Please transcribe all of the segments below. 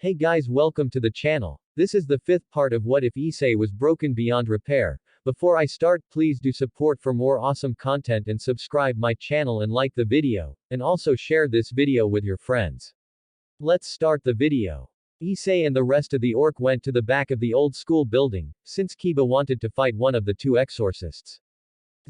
Hey guys, welcome to the channel. This is the fifth part of What If Issei Was Broken Beyond Repair. Before I start, please do support for more awesome content and subscribe my channel and like the video, and also share this video with your friends. Let's start the video. Issei and the rest of the orc went to the back of the old school building, since Kiba wanted to fight one of the two exorcists.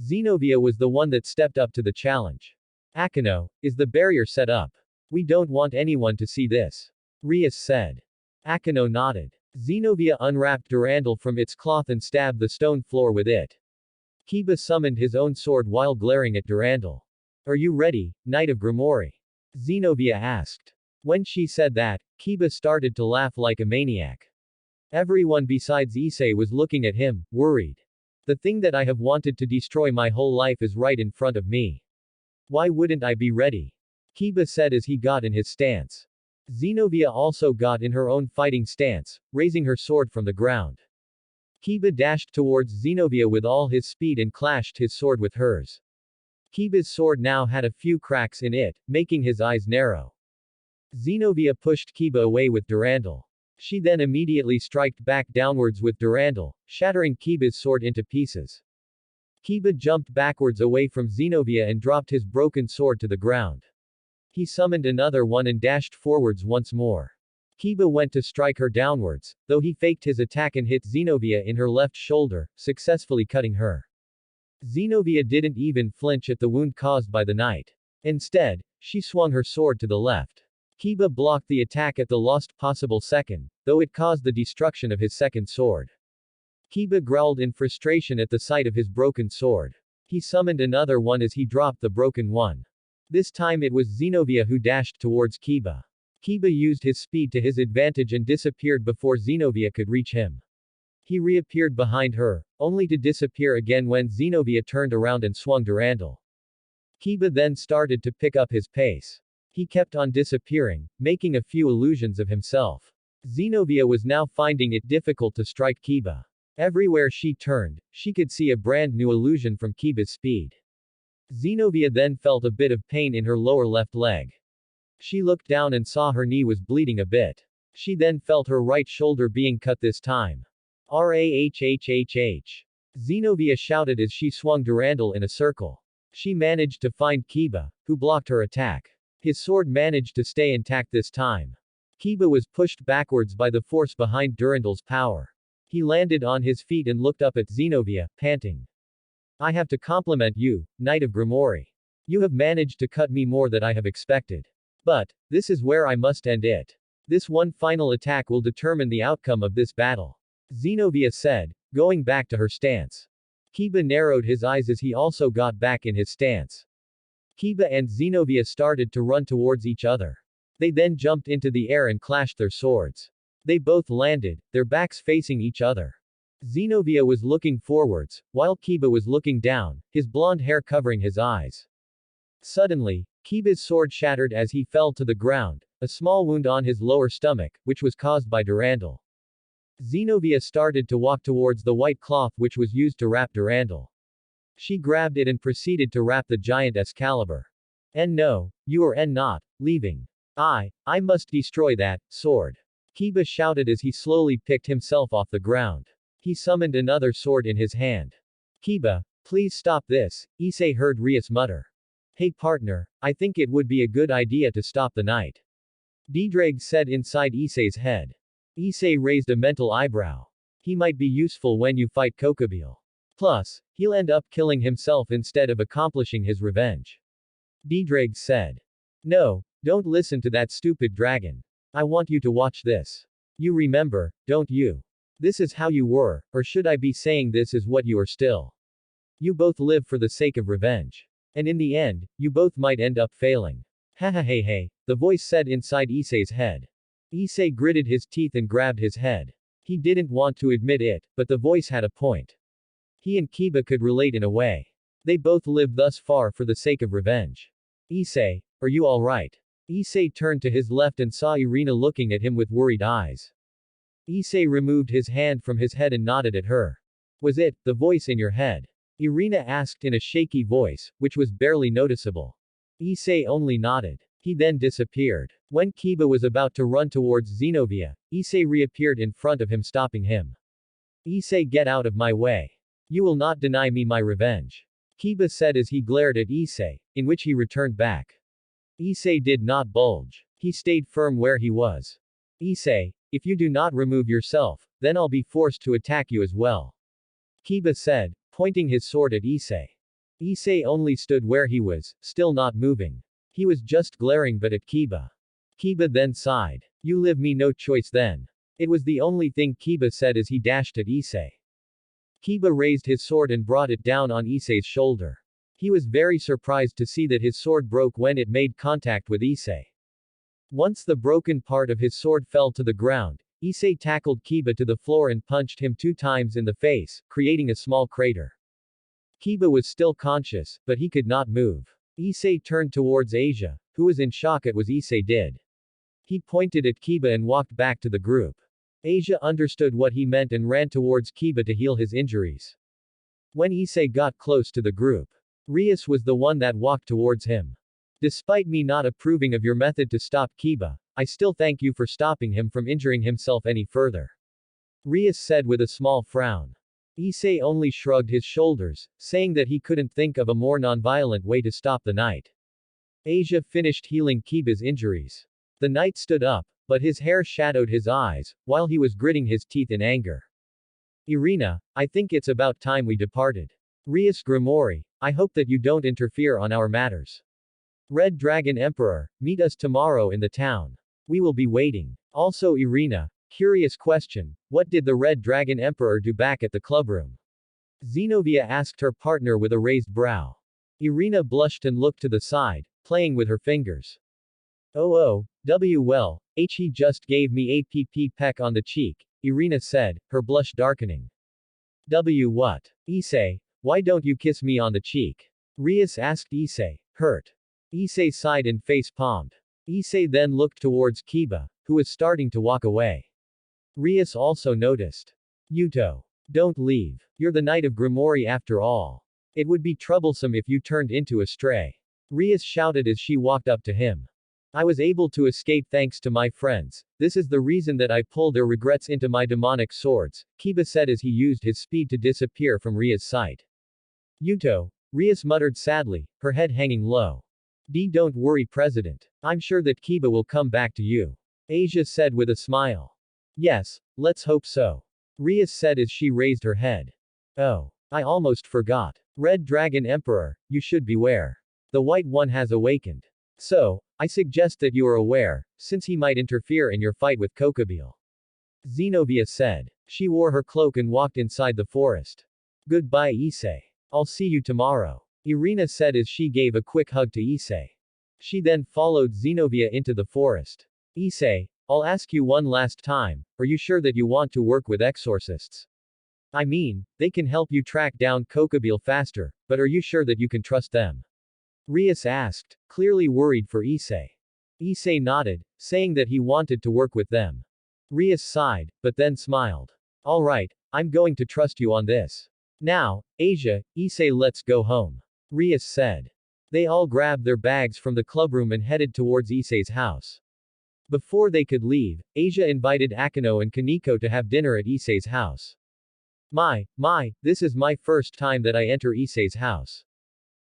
Zenobia was the one that stepped up to the challenge. Akeno, is the barrier set up? We don't want anyone to see this. Rias said. Akeno nodded. Zenobia unwrapped Durandal from its cloth and stabbed the stone floor with it. Kiba summoned his own sword while glaring at Durandal. Are you ready, Knight of Grimoire? Zenobia asked. When she said that, Kiba started to laugh like a maniac. Everyone besides Issei was looking at him, worried. The thing that I have wanted to destroy my whole life is right in front of me. Why wouldn't I be ready? Kiba said as he got in his stance. Zenobia also got in her own fighting stance, raising her sword from the ground. Kiba dashed towards Zenobia with all his speed and clashed his sword with hers. Kiba's sword now had a few cracks in it, making his eyes narrow. Zenobia pushed Kiba away with Durandal. She then immediately striked back downwards with Durandal, shattering Kiba's sword into pieces. Kiba jumped backwards away from Zenobia and dropped his broken sword to the ground. He summoned another one and dashed forwards once more. Kiba went to strike her downwards, though he faked his attack and hit Zenobia in her left shoulder, successfully cutting her. Zenobia didn't even flinch at the wound caused by the knight. Instead, she swung her sword to the left. Kiba blocked the attack at the last possible second, though it caused the destruction of his second sword. Kiba growled in frustration at the sight of his broken sword. He summoned another one as he dropped the broken one. This time it was Zenobia who dashed towards Kiba. Kiba used his speed to his advantage and disappeared before Zenobia could reach him. He reappeared behind her, only to disappear again when Zenobia turned around and swung Durandal. Kiba then started to pick up his pace. He kept on disappearing, making a few illusions of himself. Zenobia was now finding it difficult to strike Kiba. Everywhere she turned, she could see a brand new illusion from Kiba's speed. Zenobia then felt a bit of pain in her lower left leg. She looked down and saw her knee was bleeding a bit. She then felt her right shoulder being cut this time. Rahhhhh. Zenobia shouted as she swung Durandal in a circle. She managed to find Kiba, who blocked her attack. His sword managed to stay intact this time. Kiba was pushed backwards by the force behind Durandal's power. He landed on his feet and looked up at Zenobia, panting. I have to compliment you, Knight of Grimoire. You have managed to cut me more than I have expected. But, this is where I must end it. This one final attack will determine the outcome of this battle. Zenobia said, going back to her stance. Kiba narrowed his eyes as he also got back in his stance. Kiba and Zenobia started to run towards each other. They then jumped into the air and clashed their swords. They both landed, their backs facing each other. Zenobia was looking forwards, while Kiba was looking down, his blonde hair covering his eyes. Suddenly, Kiba's sword shattered as he fell to the ground, a small wound on his lower stomach, which was caused by Durandal. Zenobia started to walk towards the white cloth which was used to wrap Durandal. She grabbed it and proceeded to wrap the giant Excalibur. And no, you are not leaving. I must destroy that sword. Kiba shouted as he slowly picked himself off the ground. He summoned another sword in his hand. Kiba, please stop this, Issei heard Rias mutter. Hey partner, I think it would be a good idea to stop the knight. Ddraig said inside Issei's head. Issei raised a mental eyebrow. He might be useful when you fight Kokobile. Plus, he'll end up killing himself instead of accomplishing his revenge. Ddraig said. No, don't listen to that stupid dragon. I want you to watch this. You remember, don't you? This is how you were, or should I be saying this is what you are still? You both live for the sake of revenge. And in the end, you both might end up failing. Hey, the voice said inside Issei's head. Issei gritted his teeth and grabbed his head. He didn't want to admit it, but the voice had a point. He and Kiba could relate in a way. They both lived thus far for the sake of revenge. Issei, are you alright? Issei turned to his left and saw Irina looking at him with worried eyes. Issei removed his hand from his head and nodded at her. Was it the voice in your head? Irina asked in a shaky voice, which was barely noticeable. Issei only nodded. He then disappeared. When Kiba was about to run towards Zenobia, Issei reappeared in front of him, stopping him. Issei, get out of my way. You will not deny me my revenge. Kiba said as he glared at Issei, in which he returned back. Issei did not budge. He stayed firm where he was. Issei, if you do not remove yourself, then I'll be forced to attack you as well. Kiba said, pointing his sword at Issei. Issei only stood where he was, still not moving. He was just glaring but at Kiba. Kiba then sighed. You leave me no choice then. It was the only thing Kiba said as he dashed at Issei. Kiba raised his sword and brought it down on Issei's shoulder. He was very surprised to see that his sword broke when it made contact with Issei. Once the broken part of his sword fell to the ground, Issei tackled Kiba to the floor and punched him 2 times in the face, creating a small crater. Kiba was still conscious, but he could not move. Issei turned towards Asia, who was in shock at what Issei did. He pointed at Kiba and walked back to the group. Asia understood what he meant and ran towards Kiba to heal his injuries. When Issei got close to the group, Rias was the one that walked towards him. Despite me not approving of your method to stop Kiba, I still thank you for stopping him from injuring himself any further. Rias said with a small frown. Issei only shrugged his shoulders, saying that he couldn't think of a more non-violent way to stop the knight. Asia finished healing Kiba's injuries. The knight stood up, but his hair shadowed his eyes, while he was gritting his teeth in anger. Irina, I think it's about time we departed. Rias Grimori, I hope that you don't interfere on our matters. Red Dragon Emperor, meet us tomorrow in the town. We will be waiting. Also Irina, curious question, what did the Red Dragon Emperor do back at the clubroom? Zenobia asked her partner with a raised brow. Irina blushed and looked to the side, playing with her fingers. Well, he just gave me a peck on the cheek, Irina said, her blush darkening. What? Issei, why don't you kiss me on the cheek? Rias asked Issei, hurt. Issei sighed and face palmed. Issei then looked towards Kiba, who was starting to walk away. Rias also noticed. Yuto. Don't leave. You're the Knight of Grimori after all. It would be troublesome if you turned into a stray. Rias shouted as she walked up to him. I was able to escape thanks to my friends. This is the reason that I pulled their regrets into my demonic swords, Kiba said as he used his speed to disappear from Ria's sight. Yuto. Rias muttered sadly, her head hanging low. Don't worry, President. I'm sure that Kiba will come back to you. Asia said with a smile. Yes, let's hope so. Rias said as she raised her head. Oh, I almost forgot. Red Dragon Emperor, you should beware. The White One has awakened. So, I suggest that you are aware, since he might interfere in your fight with Kokobile. Zenobia said. She wore her cloak and walked inside the forest. Goodbye, Issei. I'll see you tomorrow. Irina said as she gave a quick hug to Issei. She then followed Zenobia into the forest. Issei, I'll ask you one last time, are you sure that you want to work with exorcists? I mean, they can help you track down Kokobile faster, but are you sure that you can trust them? Rias asked, clearly worried for Issei. Issei nodded, saying that he wanted to work with them. Rias sighed, but then smiled. Alright, I'm going to trust you on this. Now, Asia, Issei, let's go home. Rias said. They all grabbed their bags from the clubroom and headed towards Issei's house. Before they could leave, Asia invited Akino and Kaneko to have dinner at Issei's house. My, this is my first time that I enter Issei's house.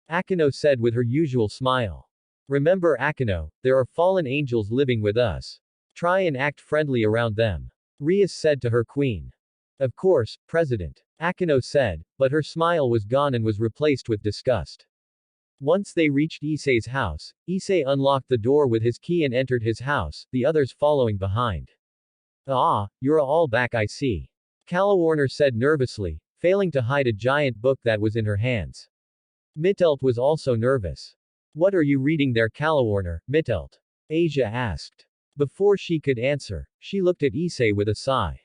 Akino said with her usual smile. Remember Akino, there are fallen angels living with us. Try and act friendly around them. Rias said to her queen. Of course, President. Akino said, but her smile was gone and was replaced with disgust. Once they reached Issei's house, Issei unlocked the door with his key and entered his house, the others following behind. Ah, you're all back, I see. Calawarner said nervously, failing to hide a giant book that was in her hands. Mittelt was also nervous. What are you reading there, Calawarner, Mittelt? Asia asked. Before she could answer, she looked at Issei with a sigh.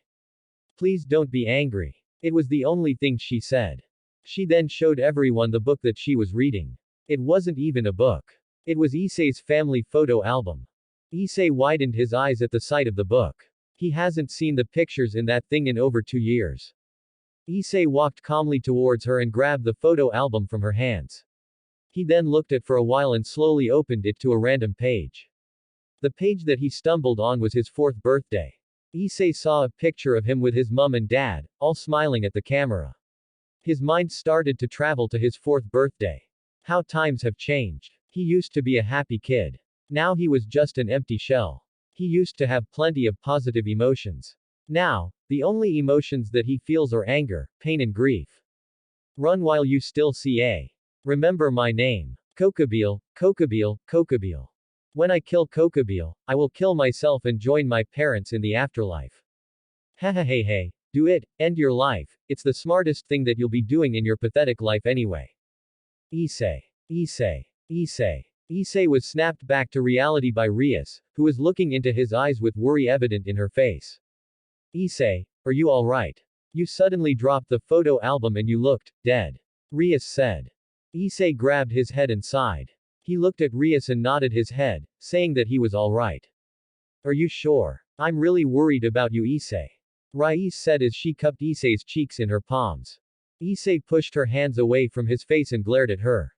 Please don't be angry. It was the only thing she said. She then showed everyone the book that she was reading. It wasn't even a book. It was Issei's family photo album. Issei widened his eyes at the sight of the book. He hasn't seen the pictures in that thing in over 2 years. Issei walked calmly towards her and grabbed the photo album from her hands. He then looked at for a while and slowly opened it to a random page. The page that he stumbled on was his 4th birthday. Issei saw a picture of him with his mum and dad, all smiling at the camera. His mind started to travel to his 4th birthday. How times have changed. He used to be a happy kid. Now he was just an empty shell. He used to have plenty of positive emotions. Now, the only emotions that he feels are anger, pain and grief. Run while you still see a. Remember my name. Kokobile, Kokobile, Kokobile. When I kill Kokobile, I will kill myself and join my parents in the afterlife. Hey, do it, end your life, it's the smartest thing that you'll be doing in your pathetic life anyway. Issei. Issei was snapped back to reality by Rias, who was looking into his eyes with worry evident in her face. Issei, are you alright? You suddenly dropped the photo album and you looked dead. Rias said. Issei grabbed his head and sighed. He looked at Rias and nodded his head, saying that he was alright. Are you sure? I'm really worried about you, Issei. Rias said as she cupped Issei's cheeks in her palms. Issei pushed her hands away from his face and glared at her.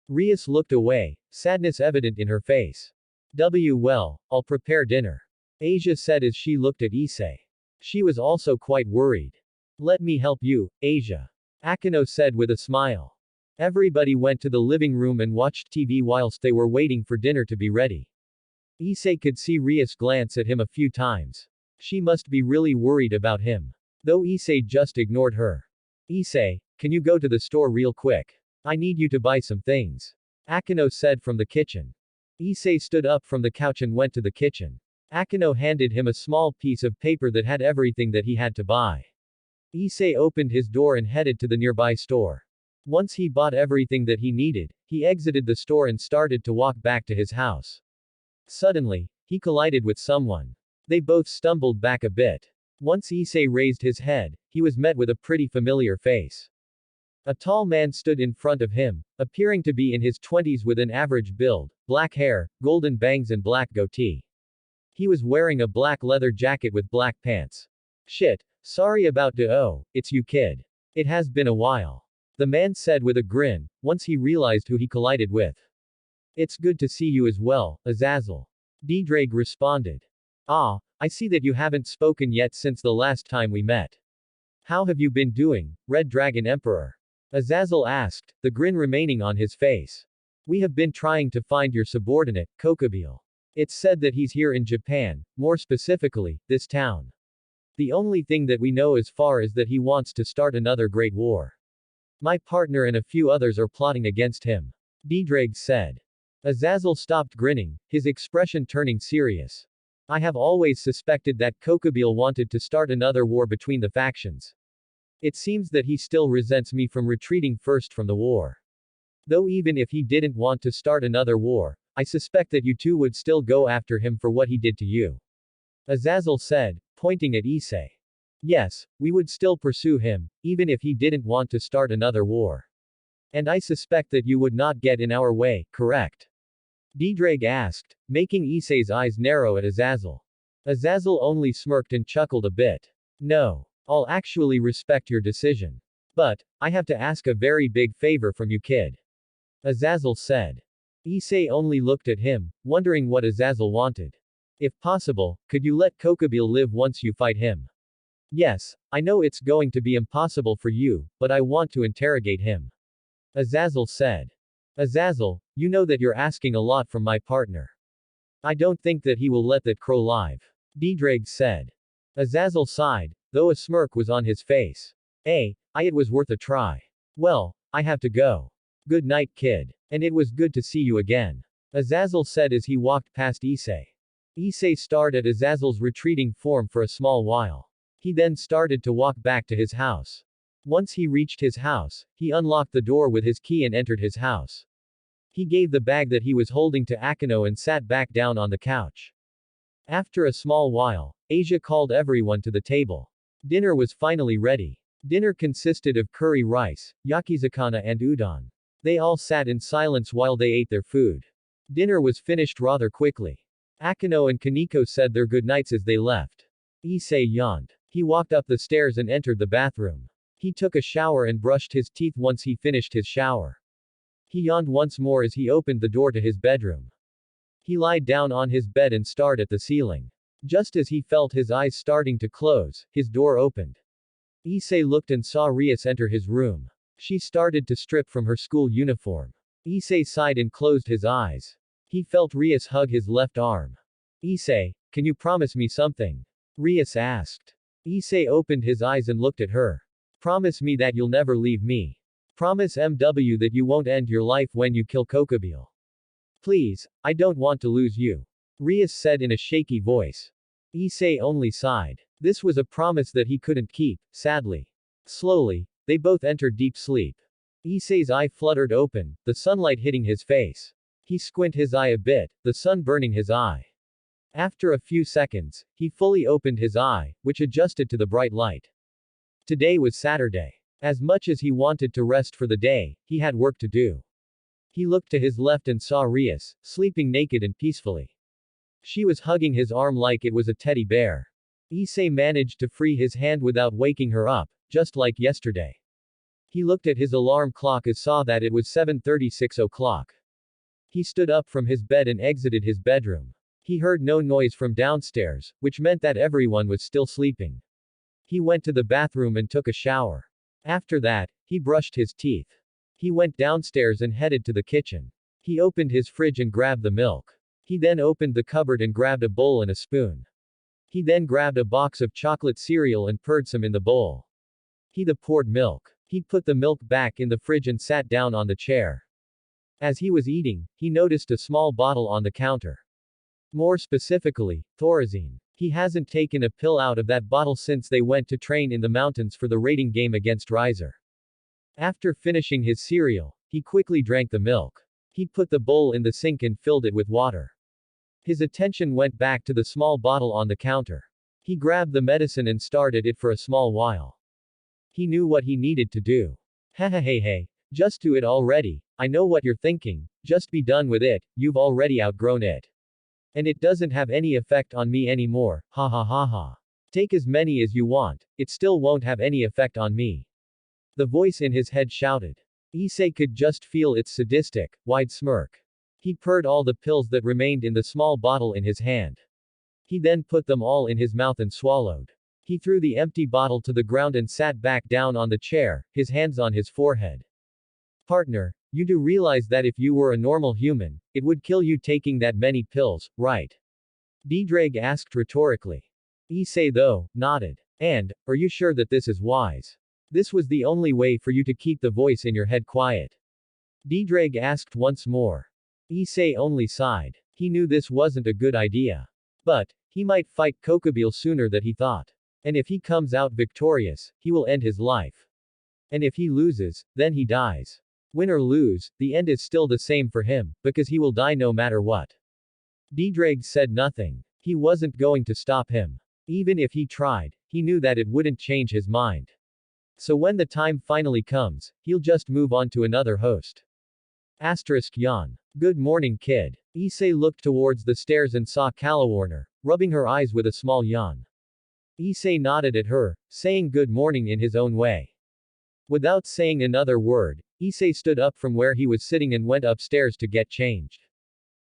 Rias looked away, sadness evident in her face. Well, I'll prepare dinner. Asia said as she looked at Issei. She was also quite worried. Let me help you, Asia. Akino said with a smile. Everybody went to the living room and watched TV whilst they were waiting for dinner to be ready. Issei could see Rias glance at him a few times. She must be really worried about him. Though Issei just ignored her. Issei, can you go to the store real quick? I need you to buy some things. Akino said from the kitchen. Issei stood up from the couch and went to the kitchen. Akino handed him a small piece of paper that had everything that he had to buy. Issei opened his door and headed to the nearby store. Once he bought everything that he needed, he exited the store and started to walk back to his house. Suddenly, he collided with someone. They both stumbled back a bit. Once Issei raised his head, he was met with a pretty familiar face. A tall man stood in front of him, appearing to be in his 20s with an average build, black hair, golden bangs and black goatee. He was wearing a black leather jacket with black pants. Shit, sorry about it's you kid. It has been a while. The man said with a grin, once he realized who he collided with. It's good to see you as well, Azazel. Drake responded. Ah, I see that you haven't spoken yet since the last time we met. How have you been doing, Red Dragon Emperor? Azazel asked, the grin remaining on his face. We have been trying to find your subordinate, Kokobile. It's said that he's here in Japan, more specifically, this town. The only thing that we know as far is that he wants to start another great war. My partner and a few others are plotting against him. Drake said. Azazel stopped grinning, his expression turning serious. I have always suspected that Kokobile wanted to start another war between the factions. It seems that he still resents me from retreating first from the war. Though even if he didn't want to start another war, I suspect that you two would still go after him for what he did to you. Azazel said, pointing at Issei. Yes, we would still pursue him, even if he didn't want to start another war. And I suspect that you would not get in our way, correct? Drake asked, making Issei's eyes narrow at Azazel. Azazel only smirked and chuckled a bit. No. I'll actually respect your decision. But, I have to ask a very big favor from you kid. Azazel said. Issei only looked at him, wondering what Azazel wanted. If possible, could you let Kokobile live once you fight him? Yes, I know it's going to be impossible for you, but I want to interrogate him. Azazel said. Azazel, you know that you're asking a lot from my partner. I don't think that he will let that crow live. Drake said. Azazel sighed, though a smirk was on his face. It was worth a try. Well, I have to go. Good night kid. And it was good to see you again. Azazel said as he walked past Issei. Issei stared at Azazel's retreating form for a small while. He then started to walk back to his house. Once he reached his house, he unlocked the door with his key and entered his house. He gave the bag that he was holding to Akino and sat back down on the couch. After a small while, Asia called everyone to the table. Dinner was finally ready. Dinner consisted of curry rice, yakizakana and udon. They all sat in silence while they ate their food. Dinner was finished rather quickly. Akino and Kaneko said their goodnights as they left. Issei yawned. He walked up the stairs and entered the bathroom. He took a shower and brushed his teeth once he finished his shower. He yawned once more as he opened the door to his bedroom. He lied down on his bed and stared at the ceiling. Just as he felt his eyes starting to close, his door opened. Issei looked and saw Rias enter his room. She started to strip from her school uniform. Issei sighed and closed his eyes. He felt Rias hug his left arm. Issei, can you promise me something? Rias asked. Issei opened his eyes and looked at her. Promise me that you'll never leave me. Promise MW that you won't end your life when you kill Kokobile. Please, I don't want to lose you. Rias said in a shaky voice. Issei only sighed. This was a promise that he couldn't keep, sadly. Slowly, they both entered deep sleep. Issei's eye fluttered open, the sunlight hitting his face. He squinted his eye a bit, the sun burning his eye. After a few seconds, he fully opened his eye, which adjusted to the bright light. Today was Saturday. As much as he wanted to rest for the day, he had work to do. He looked to his left and saw Rias, sleeping naked and peacefully. She was hugging his arm like it was a teddy bear. Issei managed to free his hand without waking her up, just like yesterday. He looked at his alarm clock and saw that it was 7:36 o'clock. He stood up from his bed and exited his bedroom. He heard no noise from downstairs, which meant that everyone was still sleeping. He went to the bathroom and took a shower. After that, he brushed his teeth. He went downstairs and headed to the kitchen. He opened his fridge and grabbed the milk. He then opened the cupboard and grabbed a bowl and a spoon. He then grabbed a box of chocolate cereal and poured some in the bowl. He then poured milk. He put the milk back in the fridge and sat down on the chair. As he was eating, he noticed a small bottle on the counter. More specifically, Thorazine. He hasn't taken a pill out of that bottle since they went to train in the mountains for the raiding game against Riser. After finishing his cereal, he quickly drank the milk. He put the bowl in the sink and filled it with water. His attention went back to the small bottle on the counter. He grabbed the medicine and stared at it for a small while. He knew what he needed to do. Hey, just do it already. I know what you're thinking, just be done with it, you've already outgrown it. And it doesn't have any effect on me anymore, ha ha ha ha. Take as many as you want, it still won't have any effect on me. The voice in his head shouted. Issei could just feel its sadistic, wide smirk. He poured all the pills that remained in the small bottle in his hand. He then put them all in his mouth and swallowed. He threw the empty bottle to the ground and sat back down on the chair, his hands on his forehead. Partner, you do realize that if you were a normal human, it would kill you taking that many pills, right? Drake asked rhetorically. Issei though, nodded. And, are you sure that this is wise? This was the only way for you to keep the voice in your head quiet. Drake asked once more. Issei only sighed. He knew this wasn't a good idea. But, he might fight Kokobile sooner than he thought. And if he comes out victorious, he will end his life. And if he loses, then he dies. Win or lose, the end is still the same for him, because he will die no matter what. Drake said nothing. He wasn't going to stop him. Even if he tried, he knew that it wouldn't change his mind. So when the time finally comes, he'll just move on to another host. Yawn. Good morning kid. Issei looked towards the stairs and saw Calawarner, rubbing her eyes with a small yawn. Issei nodded at her, saying good morning in his own way. Without saying another word, Issei stood up from where he was sitting and went upstairs to get changed.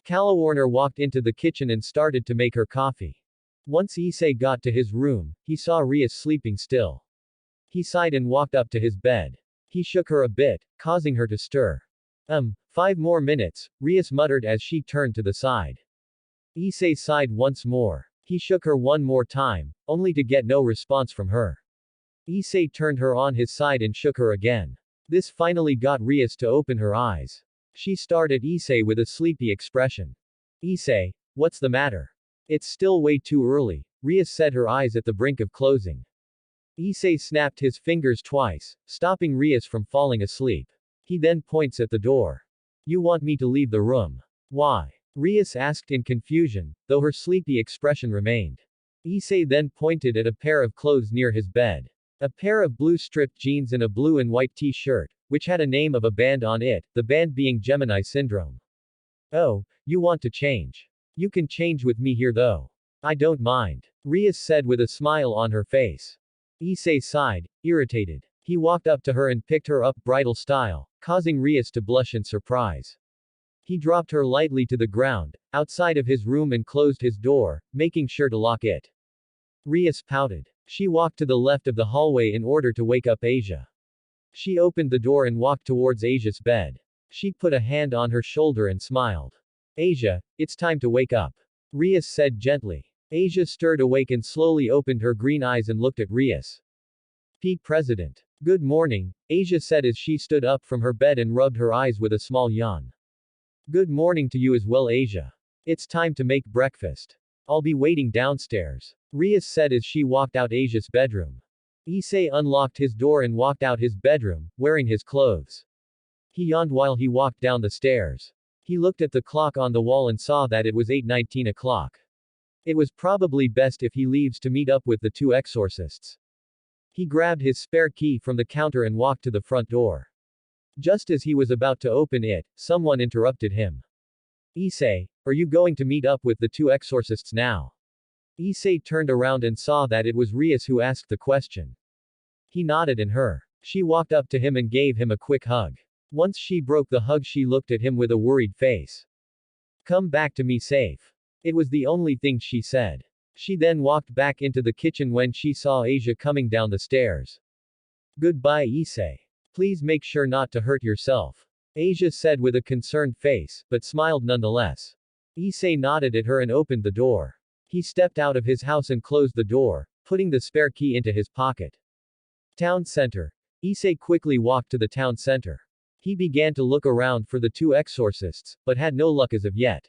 Calawarner walked into the kitchen and started to make her coffee. Once Issei got to his room, he saw Rias sleeping still. He sighed and walked up to his bed. He shook her a bit, causing her to stir. 5 more minutes, Rias muttered as she turned to the side. Issei sighed once more. He shook her one more time, only to get no response from her. Issei turned her on his side and shook her again. This finally got Rias to open her eyes. She stared at Issei with a sleepy expression. Issei, what's the matter? It's still way too early, Rias said, her eyes at the brink of closing. Issei snapped his fingers twice, stopping Rias from falling asleep. He then points at the door. You want me to leave the room? Why? Rias asked in confusion, though her sleepy expression remained. Issei then pointed at a pair of clothes near his bed. A pair of blue striped jeans and a blue and white t-shirt, which had a name of a band on it, the band being Gemini Syndrome. Oh, you want to change? You can change with me here though. I don't mind, Rias said with a smile on her face. Issei sighed, irritated. He walked up to her and picked her up bridal style, causing Rias to blush in surprise. He dropped her lightly to the ground, outside of his room and closed his door, making sure to lock it. Rias pouted. She walked to the left of the hallway in order to wake up Asia. She opened the door and walked towards Asia's bed. She put a hand on her shoulder and smiled. Asia, it's time to wake up. Rias said gently. Asia stirred awake and slowly opened her green eyes and looked at Rias. President. Good morning, Asia said as she stood up from her bed and rubbed her eyes with a small yawn. Good morning to you as well, Asia. It's time to make breakfast. I'll be waiting downstairs, Rias said as she walked out Asia's bedroom. Issei unlocked his door and walked out his bedroom, wearing his clothes. He yawned while he walked down the stairs. He looked at the clock on the wall and saw that it was 8:19 o'clock. It was probably best if he leaves to meet up with the two exorcists. He grabbed his spare key from the counter and walked to the front door. Just as he was about to open it, someone interrupted him. Issei, are you going to meet up with the two exorcists now? Issei turned around and saw that it was Rias who asked the question. He nodded and her. She walked up to him and gave him a quick hug. Once she broke the hug, she looked at him with a worried face. Come back to me safe. It was the only thing she said. She then walked back into the kitchen when she saw Asia coming down the stairs. Goodbye, Issei. Please make sure not to hurt yourself, Asia said with a concerned face, but smiled nonetheless. Issei nodded at her and opened the door. He stepped out of his house and closed the door, putting the spare key into his pocket. Town center. Issei quickly walked to the town center. He began to look around for the two exorcists, but had no luck as of yet.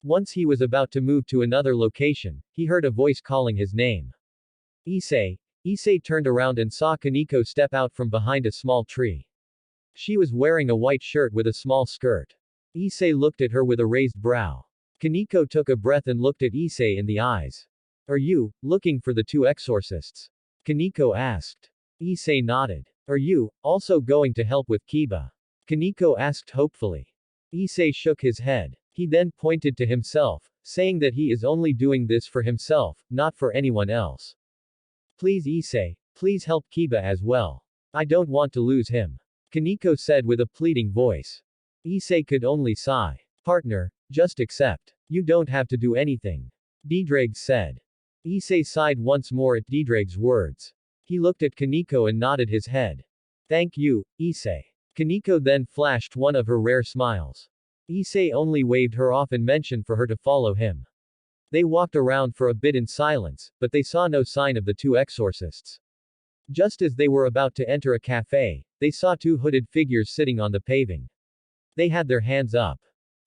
Once he was about to move to another location, he heard a voice calling his name. Issei. Issei turned around and saw Kaneko step out from behind a small tree. She was wearing a white shirt with a small skirt. Issei looked at her with a raised brow. Kaneko took a breath and looked at Issei in the eyes. Are you looking for the two exorcists? Kaneko asked. Issei nodded. Are you also going to help with Kiba? Kaneko asked hopefully. Issei shook his head. He then pointed to himself, saying that he is only doing this for himself, not for anyone else. Please Issei, please help Kiba as well. I don't want to lose him, Kaneko said with a pleading voice. Issei could only sigh. Partner, just accept. You don't have to do anything, Diedreg said. Issei sighed once more at Diedreg's words. He looked at Kaneko and nodded his head. Thank you, Issei. Kaneko then flashed one of her rare smiles. Issei only waved her off and mentioned for her to follow him. They walked around for a bit in silence, but they saw no sign of the two exorcists. Just as they were about to enter a cafe, they saw two hooded figures sitting on the paving. They had their hands up.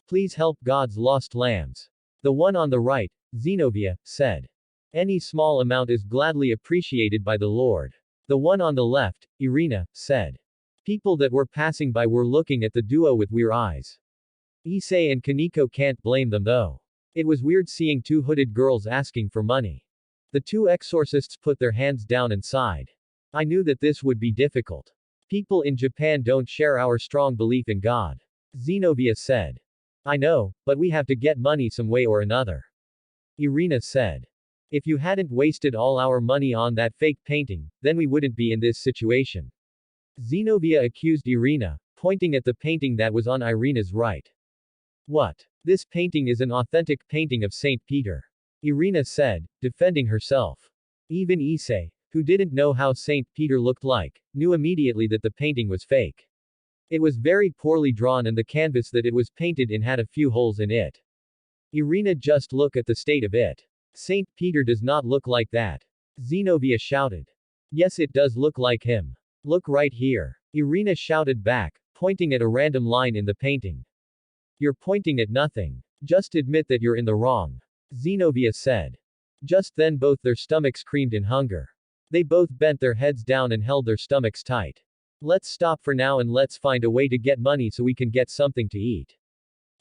Please help God's lost lambs. The one on the right, Zenobia, said. Any small amount is gladly appreciated by the Lord. The one on the left, Irina, said. People that were passing by were looking at the duo with weird eyes. Issei and Kaneko can't blame them though. It was weird seeing two hooded girls asking for money. The two exorcists put their hands down and sighed. I knew that this would be difficult. People in Japan don't share our strong belief in God, Zenobia said. I know, but we have to get money some way or another, Irina said. If you hadn't wasted all our money on that fake painting, then we wouldn't be in this situation, Zenobia accused Irina, pointing at the painting that was on Irina's right. What? This painting is an authentic painting of Saint Peter, Irina said, defending herself. Even Issei, who didn't know how Saint Peter looked like, knew immediately that the painting was fake. It was very poorly drawn and the canvas that it was painted in had a few holes in it. Irina, just look at the state of it. Saint Peter does not look like that, Zenobia shouted. Yes, it does look like him. Look right here, Irina shouted back, pointing at a random line in the painting. You're pointing at nothing. Just admit that you're in the wrong, Zenobia said. Just then both their stomachs screamed in hunger. They both bent their heads down and held their stomachs tight. Let's stop for now and let's find a way to get money so we can get something to eat,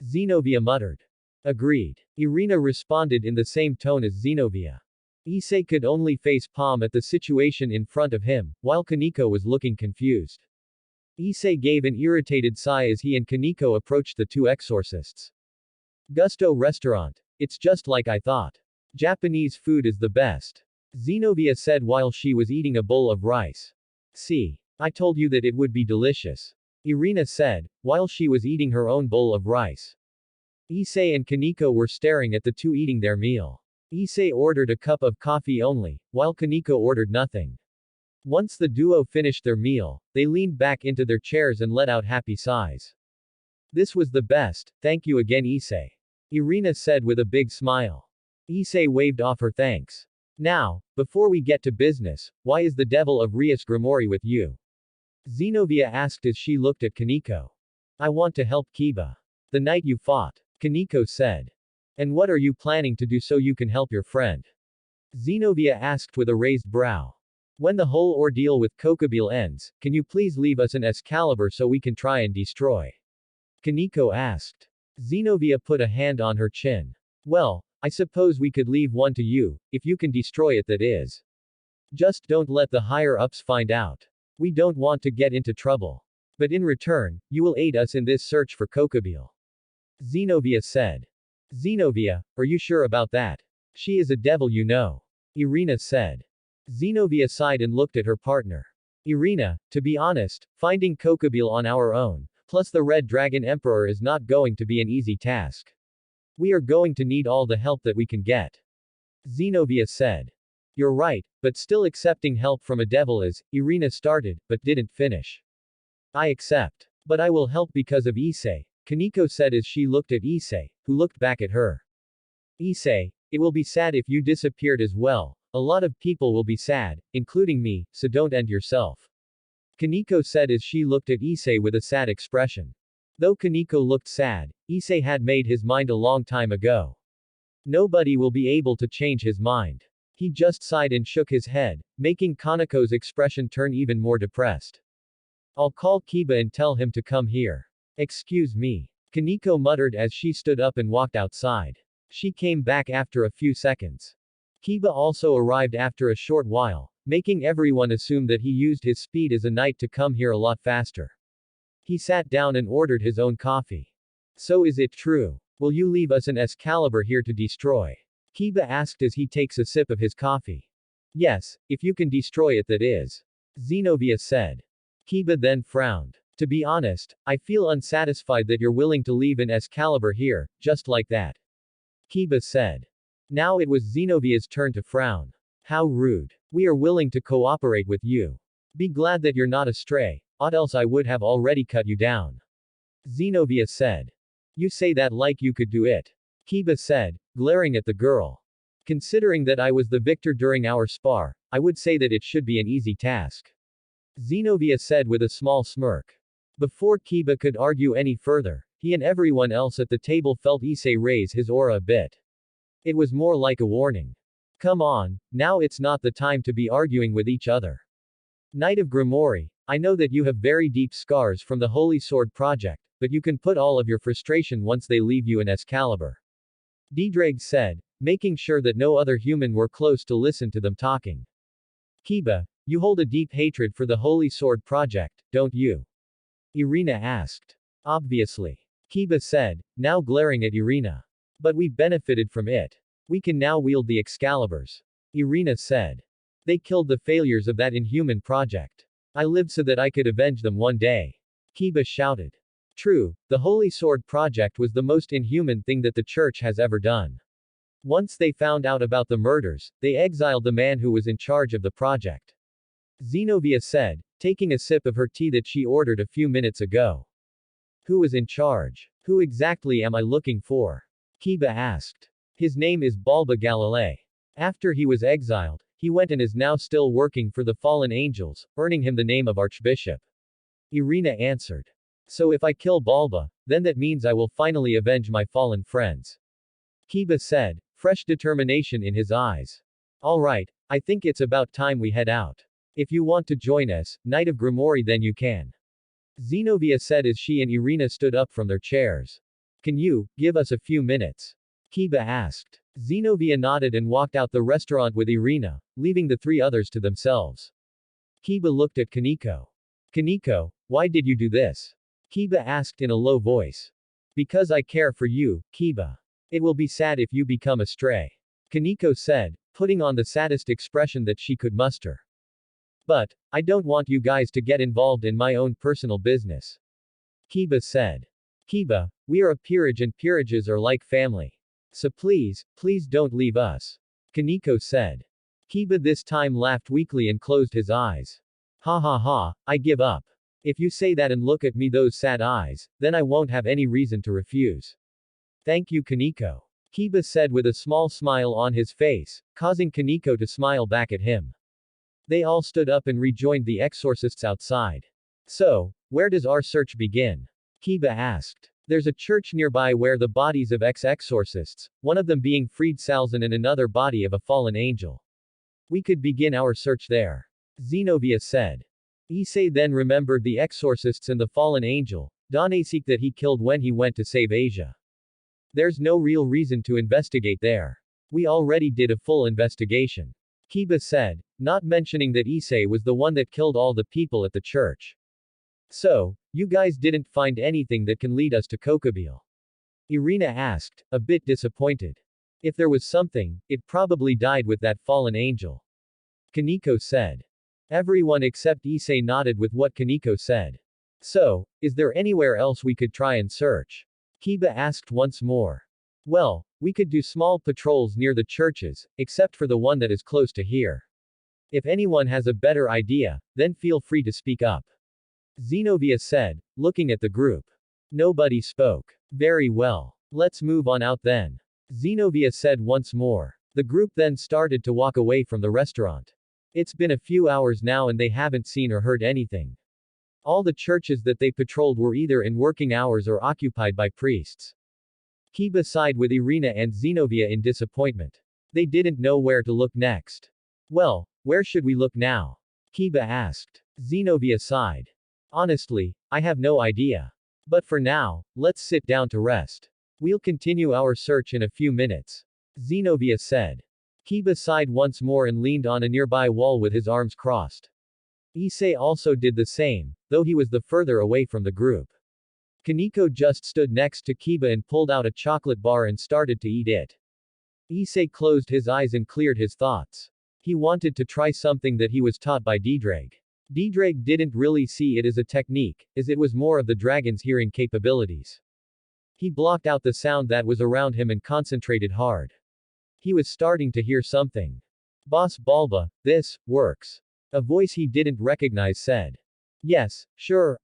Zenobia muttered. Agreed, Irina responded in the same tone as Zenobia. Issei could only face palm at the situation in front of him, while Kaneko was looking confused. Issei gave an irritated sigh as he and Kaneko approached the two exorcists. Gusto restaurant. It's just like I thought. Japanese food is the best, Zenobia said while she was eating a bowl of rice. See. I told you that it would be delicious. Irina said, while she was eating her own bowl of rice. Issei and Kaneko were staring at the two eating their meal. Issei ordered a cup of coffee only, while Kaneko ordered nothing. Once the duo finished their meal, they leaned back into their chairs and let out happy sighs. This was the best, thank you again Issei. Irina said with a big smile. Issei waved off her thanks. Now, before we get to business, why is the devil of Rias Grimoire with you? Zenobia asked as she looked at Kaneko. I want to help Kiba. The night you fought. Kaneko said. And what are you planning to do so you can help your friend? Zenobia asked with a raised brow. When the whole ordeal with Kokobile ends, can you please leave us an Excalibur so we can try and destroy? Kaneko asked. Zenobia put a hand on her chin. Well, I suppose we could leave one to you, if you can destroy it that is. Just don't let the higher-ups find out. We don't want to get into trouble. But in return, you will aid us in this search for Kokobile. Zenobia said. Zenobia, are you sure about that? She is a devil you know. Irina said. Zenobia sighed and looked at her partner. Irina, to be honest, finding Kokobile on our own, plus the Red Dragon Emperor is not going to be an easy task. We are going to need all the help that we can get. Zenobia said. You're right, but still accepting help from a devil is, Irina started, but didn't finish. I accept. But I will help because of Issei, Kaneko said as she looked at Issei, who looked back at her. Issei, it will be sad if you disappeared as well. A lot of people will be sad, including me, so don't end yourself. Kaneko said as she looked at Issei with a sad expression. Though Kaneko looked sad, Issei had made his mind a long time ago. Nobody will be able to change his mind. He just sighed and shook his head, making Kaneko's expression turn even more depressed. I'll call Kiba and tell him to come here. Excuse me. Kaneko muttered as she stood up and walked outside. She came back after a few seconds. Kiba also arrived after a short while, making everyone assume that he used his speed as a knight to come here a lot faster. He sat down and ordered his own coffee. So is it true? Will you leave us an Excalibur here to destroy? Kiba asked as he takes a sip of his coffee. Yes, if you can destroy it that is. Zenobia said. Kiba then frowned. To be honest, I feel unsatisfied that you're willing to leave an Excalibur here, just like that. Kiba said. Now it was Zenobia's turn to frown. How rude. We are willing to cooperate with you. Be glad that you're not a stray, or else I would have already cut you down. Zenobia said. You say that like you could do it. Kiba said, glaring at the girl. Considering that I was the victor during our spar, I would say that it should be an easy task. Zenobia said with a small smirk. Before Kiba could argue any further, he and everyone else at the table felt Issei raise his aura a bit. It was more like a warning. Come on, now it's not the time to be arguing with each other. Knight of Grimoire, I know that you have very deep scars from the Holy Sword project, but you can put all of your frustration once they leave you an Excalibur. Ddraig said, making sure that no other human were close to listen to them talking. Kiba, you hold a deep hatred for the Holy Sword project, don't you? Irina asked. Obviously. Kiba said, now glaring at Irina. But we benefited from it. We can now wield the Excaliburs. Irina said. They killed the failures of that inhuman project. I lived so that I could avenge them one day. Kiba shouted. True, the Holy Sword project was the most inhuman thing that the church has ever done. Once they found out about the murders, they exiled the man who was in charge of the project. Zenobia said, taking a sip of her tea that she ordered a few minutes ago. Who was in charge? Who exactly am I looking for? Kiba asked. His name is Balba Galilei. After he was exiled, he went and is now still working for the fallen angels, earning him the name of Archbishop. Irina answered. So if I kill Balba, then that means I will finally avenge my fallen friends. Kiba said, fresh determination in his eyes. Alright, I think it's about time we head out. If you want to join us, Knight of Grimoire, then you can. Zenobia said as she and Irina stood up from their chairs. Can you give us a few minutes? Kiba asked. Zenobia nodded and walked out the restaurant with Irina, leaving the three others to themselves. Kiba looked at Kaneko. Kaneko, why did you do this? Kiba asked in a low voice. Because I care for you, Kiba. It will be sad if you become a stray. Kaneko said, putting on the saddest expression that she could muster. But, I don't want you guys to get involved in my own personal business. Kiba said. Kiba, we are a peerage and peerages are like family. So please, please don't leave us. Kaneko said. Kiba this time laughed weakly and closed his eyes. Ha ha ha, I give up. If you say that and look at me those sad eyes, then I won't have any reason to refuse. Thank you Kaneko. Kiba said with a small smile on his face, causing Kaneko to smile back at him. They all stood up and rejoined the exorcists outside. So, where does our search begin? Kiba asked. There's a church nearby where the bodies of ex-exorcists, one of them being freed Salzan and another body of a fallen angel. We could begin our search there. Zenobia said. Issei then remembered the exorcists and the fallen angel, Danasik that he killed when he went to save Asia. There's no real reason to investigate there. We already did a full investigation. Kiba said, not mentioning that Issei was the one that killed all the people at the church. So, you guys didn't find anything that can lead us to Kokobile? Irina asked, a bit disappointed. If there was something, it probably died with that fallen angel. Kaneko said. Everyone except Issei nodded with what Kaneko said. So, is there anywhere else we could try and search? Kiba asked once more. Well, we could do small patrols near the churches, except for the one that is close to here. If anyone has a better idea, then feel free to speak up. Zenobia said, looking at the group. Nobody spoke. Very well. Let's move on out then. Zenobia said once more. The group then started to walk away from the restaurant. It's been a few hours now and they haven't seen or heard anything. All the churches that they patrolled were either in working hours or occupied by priests. Kiba sighed with Irina and Zenobia in disappointment. They didn't know where to look next. Well, where should we look now? Kiba asked. Zenobia sighed. Honestly, I have no idea. But for now, let's sit down to rest. We'll continue our search in a few minutes. Zenobia said. Kiba sighed once more and leaned on a nearby wall with his arms crossed. Issei also did the same, though he was the further away from the group. Kaneko just stood next to Kiba and pulled out a chocolate bar and started to eat it. Issei closed his eyes and cleared his thoughts. He wanted to try something that he was taught by Didrag. Didrag didn't really see it as a technique, as it was more of the dragon's hearing capabilities. He blocked out the sound that was around him and concentrated hard. He was starting to hear something. Boss Balba, this works. A voice he didn't recognize said. Yes, sure,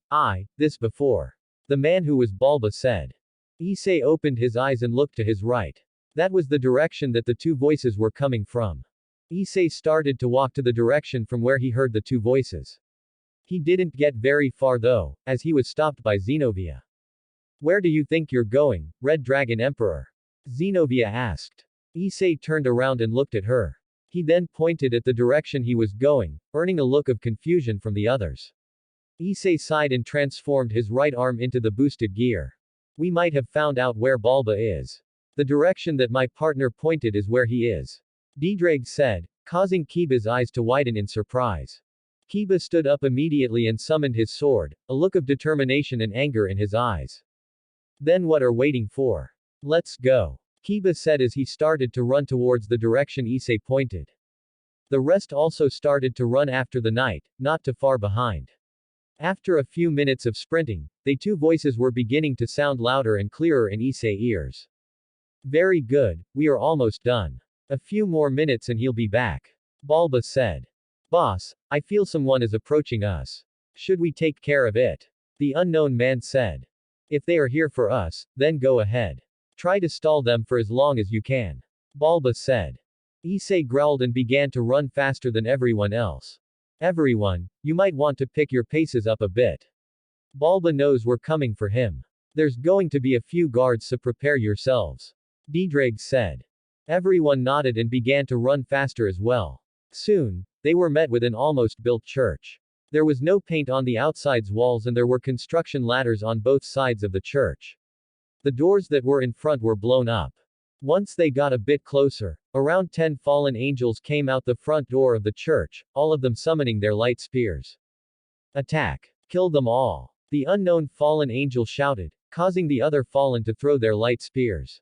this before. The man who was Balba said. Issei opened his eyes and looked to his right. That was the direction that the two voices were coming from. Issei started to walk to the direction from where he heard the two voices. He didn't get very far though, as he was stopped by Zenobia. Where do you think you're going, Red Dragon Emperor? Zenobia asked. Issei turned around and looked at her. He then pointed at the direction he was going, earning a look of confusion from the others. Issei sighed and transformed his right arm into the boosted gear. We might have found out where Balba is. The direction that my partner pointed is where he is. Didrag said, causing Kiba's eyes to widen in surprise. Kiba stood up immediately and summoned his sword, a look of determination and anger in his eyes. Then what are waiting for? Let's go. Kiba said as he started to run towards the direction Issei pointed. The rest also started to run after the knight, not too far behind. After a few minutes of sprinting, the two voices were beginning to sound louder and clearer in Issei's ears. Very good, we are almost done. A few more minutes and he'll be back. Balba said. Boss, I feel someone is approaching us. Should we take care of it? The unknown man said. If they are here for us, then go ahead. Try to stall them for as long as you can. Balba said. Issei growled and began to run faster than everyone else. Everyone, you might want to pick your paces up a bit. Balba knows we're coming for him. There's going to be a few guards, so prepare yourselves. Didrag said. Everyone nodded and began to run faster as well. Soon, they were met with an almost built church. There was no paint on the outside's walls and there were construction ladders on both sides of the church. The doors that were in front were blown up. Once they got a bit closer, around 10 fallen angels came out the front door of the church, all of them summoning their light spears. Attack! Kill them all! The unknown fallen angel shouted, causing the other fallen to throw their light spears.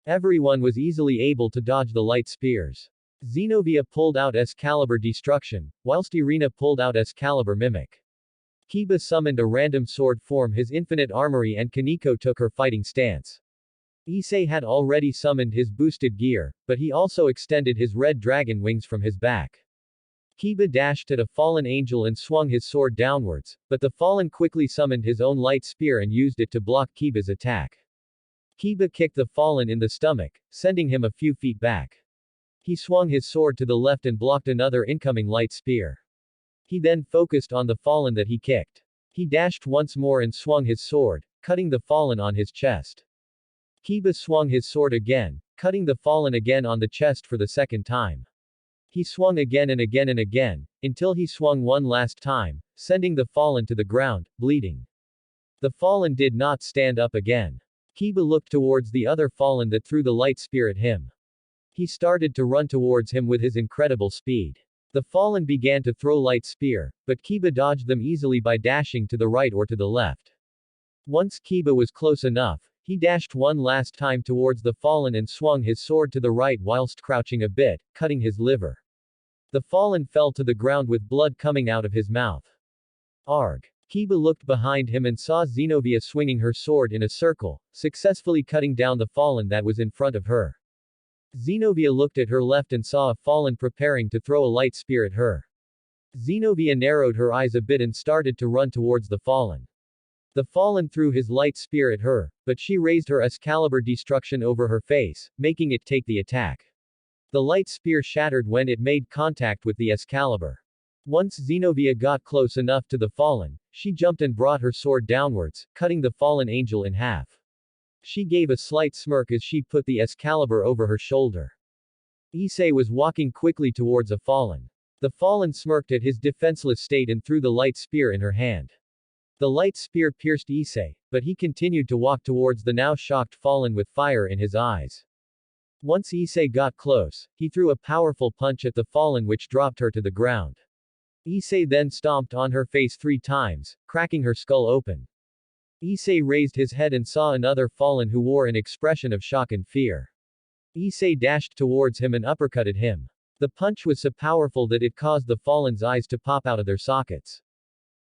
Everyone was easily able to dodge the light spears. Zenobia pulled out Excalibur Destruction, whilst Irina pulled out Excalibur Mimic. Kiba summoned a random sword form his infinite armory and Kaneko took her fighting stance. Issei had already summoned his boosted gear, but he also extended his red dragon wings from his back. Kiba dashed at a fallen angel and swung his sword downwards, but the fallen quickly summoned his own light spear and used it to block Kiba's attack. Kiba kicked the fallen in the stomach, sending him a few feet back. He swung his sword to the left and blocked another incoming light spear. He then focused on the fallen that he kicked. He dashed once more and swung his sword, cutting the fallen on his chest. Kiba swung his sword again, cutting the fallen again on the chest for the second time. He swung again and again and again, until he swung one last time, sending the fallen to the ground, bleeding. The fallen did not stand up again. Kiba looked towards the other fallen that threw the light spear at him. He started to run towards him with his incredible speed. The fallen began to throw light spear, but Kiba dodged them easily by dashing to the right or to the left. Once Kiba was close enough, he dashed one last time towards the fallen and swung his sword to the right whilst crouching a bit, cutting his liver. The fallen fell to the ground with blood coming out of his mouth. Arg. Kiba looked behind him and saw Zenobia swinging her sword in a circle, successfully cutting down the fallen that was in front of her. Zenobia looked at her left and saw a fallen preparing to throw a light spear at her. Zenobia narrowed her eyes a bit and started to run towards the fallen. The fallen threw his light spear at her, but she raised her Excalibur Destruction over her face, making it take the attack. The light spear shattered when it made contact with the Excalibur. Once Zenobia got close enough to the fallen, she jumped and brought her sword downwards, cutting the fallen angel in half. She gave a slight smirk as she put the Excalibur over her shoulder. Issei was walking quickly towards a fallen. The fallen smirked at his defenseless state and threw the light spear in her hand. The light spear pierced Issei, but he continued to walk towards the now shocked fallen with fire in his eyes. Once Issei got close, he threw a powerful punch at the fallen which dropped her to the ground. Issei then stomped on her face 3 times, cracking her skull open. Issei raised his head and saw another fallen who wore an expression of shock and fear. Issei dashed towards him and uppercutted him. The punch was so powerful that it caused the fallen's eyes to pop out of their sockets.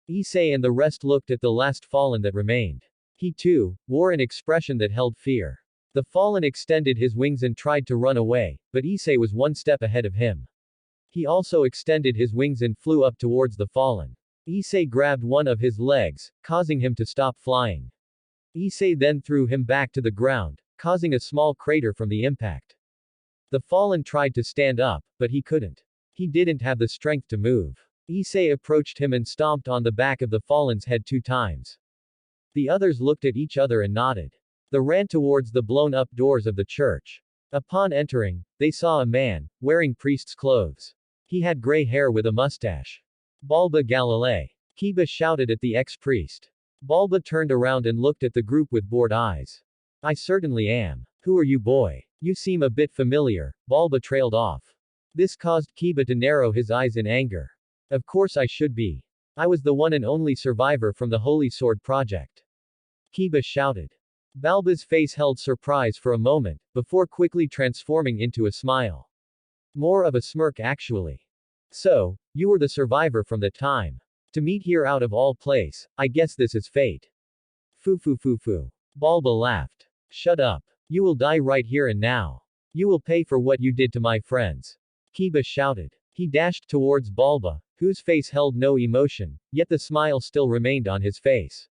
Issei and the rest looked at the last fallen that remained. He too wore an expression that held fear. The fallen extended his wings and tried to run away, but Issei was one step ahead of him. He also extended his wings and flew up towards the fallen. Issei grabbed one of his legs, causing him to stop flying. Issei then threw him back to the ground, causing a small crater from the impact. The fallen tried to stand up, but he couldn't. He didn't have the strength to move. Issei approached him and stomped on the back of the fallen's head 2 times. The others looked at each other and nodded. They ran towards the blown-up doors of the church. Upon entering, they saw a man, wearing priest's clothes. He had gray hair with a mustache. Balba Galilei. Kiba shouted at the ex-priest. Balba turned around and looked at the group with bored eyes. I certainly am. Who are you, boy? You seem a bit familiar. Balba trailed off. This caused Kiba to narrow his eyes in anger. Of course I should be. I was the one and only survivor from the Holy Sword Project. Kiba shouted. Balba's face held surprise for a moment, before quickly transforming into a smile. More of a smirk actually. So, you were the survivor from that time. To meet here out of all place, I guess this is fate. Foo. Balba laughed. Shut up. You will die right here and now. You will pay for what you did to my friends. Kiba shouted. He dashed towards Balba, whose face held no emotion, yet the smile still remained on his face.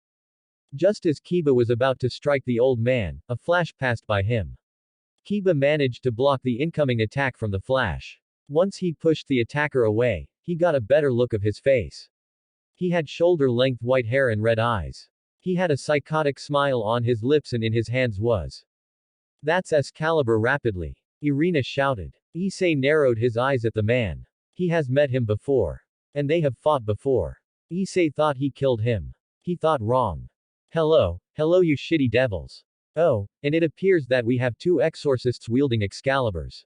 Just as Kiba was about to strike the old man, a flash passed by him. Kiba managed to block the incoming attack from the flash. Once he pushed the attacker away, he got a better look of his face. He had shoulder-length white hair and red eyes. He had a psychotic smile on his lips and in his hands was. That's Excalibur rapidly. Irina shouted. Issei narrowed his eyes at the man. He has met him before. And they have fought before. Issei thought he killed him. He thought wrong. Hello you shitty devils. Oh, and it appears that we have 2 exorcists wielding Excaliburs.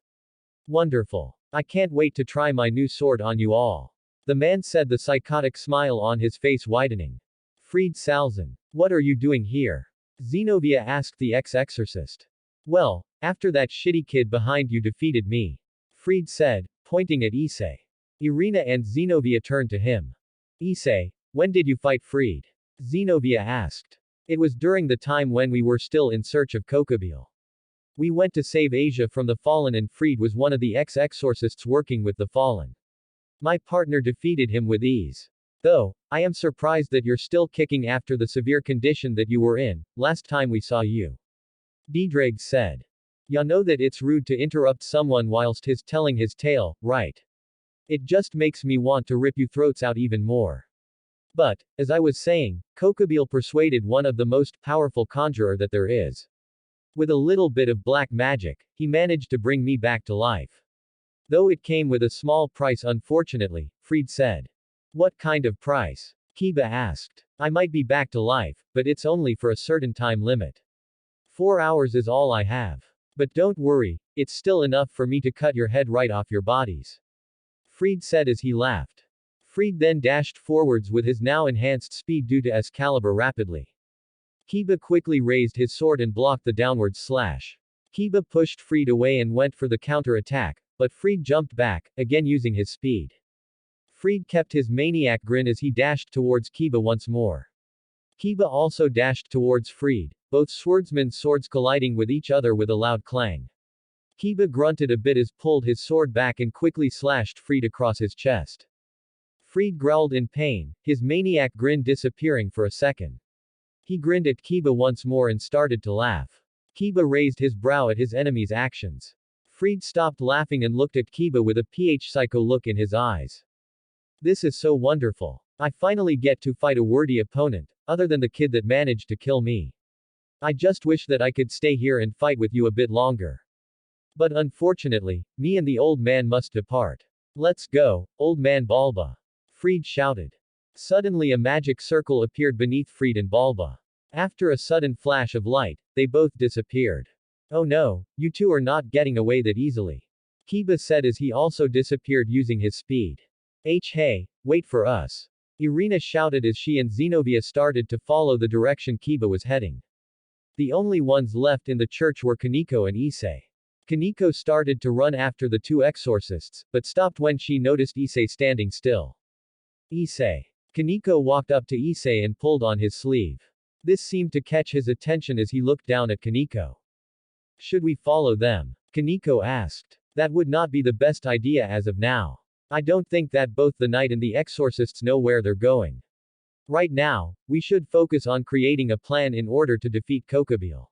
Wonderful. I can't wait to try my new sword on you all. The man said, the psychotic smile on his face widening. Fried Salzin. What are you doing here? Zenobia asked the ex-exorcist. Well, after that shitty kid behind you defeated me. Fried said, pointing at Issei. Irina and Zenobia turned to him. Issei, when did you fight Fried? Zenobia asked. It was during the time when we were still in search of Kokobile. We went to save Asia from the Fallen and Fried was one of the ex-exorcists working with the Fallen. My partner defeated him with ease. Though, I am surprised that you're still kicking after the severe condition that you were in, last time we saw you. Diedrag said. Ya know that it's rude to interrupt someone whilst he's telling his tale, right? It just makes me want to rip you throats out even more. But, as I was saying, Kokobile persuaded one of the most powerful conjurer that there is. With a little bit of black magic, he managed to bring me back to life. Though it came with a small price unfortunately, Fried said. What kind of price? Kiba asked. I might be back to life, but it's only for a certain time limit. 4 hours is all I have. But don't worry, it's still enough for me to cut your head right off your bodies. Fried said as he laughed. Fried then dashed forwards with his now enhanced speed due to Excalibur rapidly. Kiba quickly raised his sword and blocked the downward slash. Kiba pushed Fried away and went for the counter-attack, but Fried jumped back, again using his speed. Fried kept his maniac grin as he dashed towards Kiba once more. Kiba also dashed towards Fried, both swordsmen's swords colliding with each other with a loud clang. Kiba grunted a bit as pulled his sword back and quickly slashed Fried across his chest. Fried growled in pain, his maniac grin disappearing for a second. He grinned at Kiba once more and started to laugh. Kiba raised his brow at his enemy's actions. Fried stopped laughing and looked at Kiba with a psycho look in his eyes. This is so wonderful. I finally get to fight a worthy opponent, other than the kid that managed to kill me. I just wish that I could stay here and fight with you a bit longer. But unfortunately, me and the old man must depart. Let's go, old man Balba. Fried shouted. Suddenly a magic circle appeared beneath Fried and Balba. After a sudden flash of light, they both disappeared. Oh no, you two are not getting away that easily. Kiba said as he also disappeared using his speed. Hey, wait for us. Irina shouted as she and Zenobia started to follow the direction Kiba was heading. The only ones left in the church were Kaneko and Issei. Kaneko started to run after the two exorcists, but stopped when she noticed Issei standing still. Issei. Kaneko walked up to Issei and pulled on his sleeve. This seemed to catch his attention as he looked down at Kaneko. Should we follow them? Kaneko asked. That would not be the best idea as of now. I don't think that both the knight and the exorcists know where they're going. Right now, we should focus on creating a plan in order to defeat Kokobile.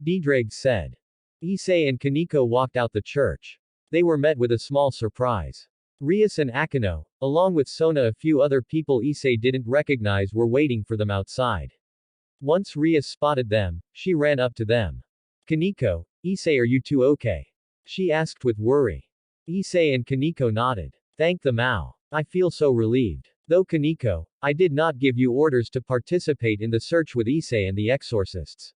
Diedrag said. Issei and Kaneko walked out the church. They were met with a small surprise. Rias and Akino, along with Sona a few other people Issei didn't recognize were waiting for them outside. Once Rias spotted them, she ran up to them. Kaneko, Issei, are you two okay? She asked with worry. Issei and Kaneko nodded. Thank the Mao. I feel so relieved. Though Kaneko, I did not give you orders to participate in the search with Issei and the exorcists.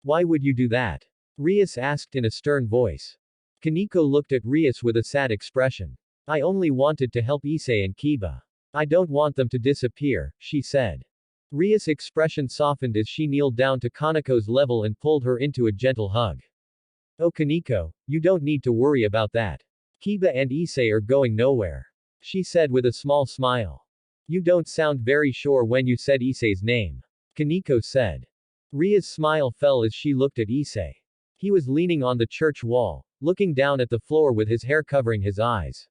Why would you do that? Rias asked in a stern voice. Kaneko looked at Rias with a sad expression. I only wanted to help Issei and Kiba. I don't want them to disappear, she said. Rias' expression softened as she kneeled down to Kaneko's level and pulled her into a gentle hug. Oh Kaneko, you don't need to worry about that. Kiba and Issei are going nowhere. She said with a small smile. You don't sound very sure when you said Issei's name. Kaneko said. Ria's smile fell as she looked at Issei. He was leaning on the church wall, looking down at the floor with his hair covering his eyes.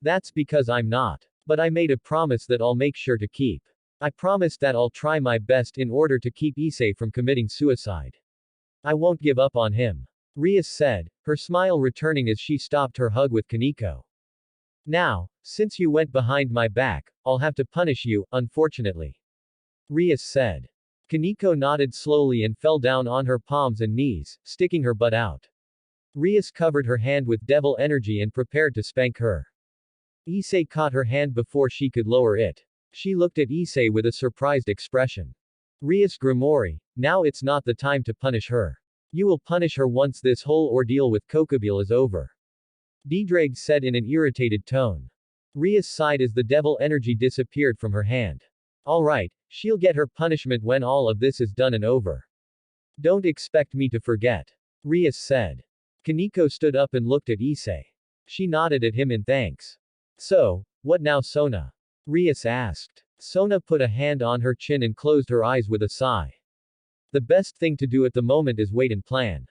That's because I'm not. But I made a promise that I'll make sure to keep. I promised that I'll try my best in order to keep Issei from committing suicide. I won't give up on him. Rias said, her smile returning as she stopped her hug with Kaneko. Now, since you went behind my back, I'll have to punish you, unfortunately. Rias said. Kaneko nodded slowly and fell down on her palms and knees, sticking her butt out. Rias covered her hand with devil energy and prepared to spank her. Issei caught her hand before she could lower it. She looked at Issei with a surprised expression. Rias Grimori, now it's not the time to punish her. You will punish her once this whole ordeal with Kokobile is over. Diedrag said in an irritated tone. Rias sighed as the devil energy disappeared from her hand. Alright, she'll get her punishment when all of this is done and over. Don't expect me to forget. Rias said. Kaneko stood up and looked at Issei. She nodded at him in thanks. So, what now, Sona? Rias asked. Sona put a hand on her chin and closed her eyes with a sigh. The best thing to do at the moment is wait and plan.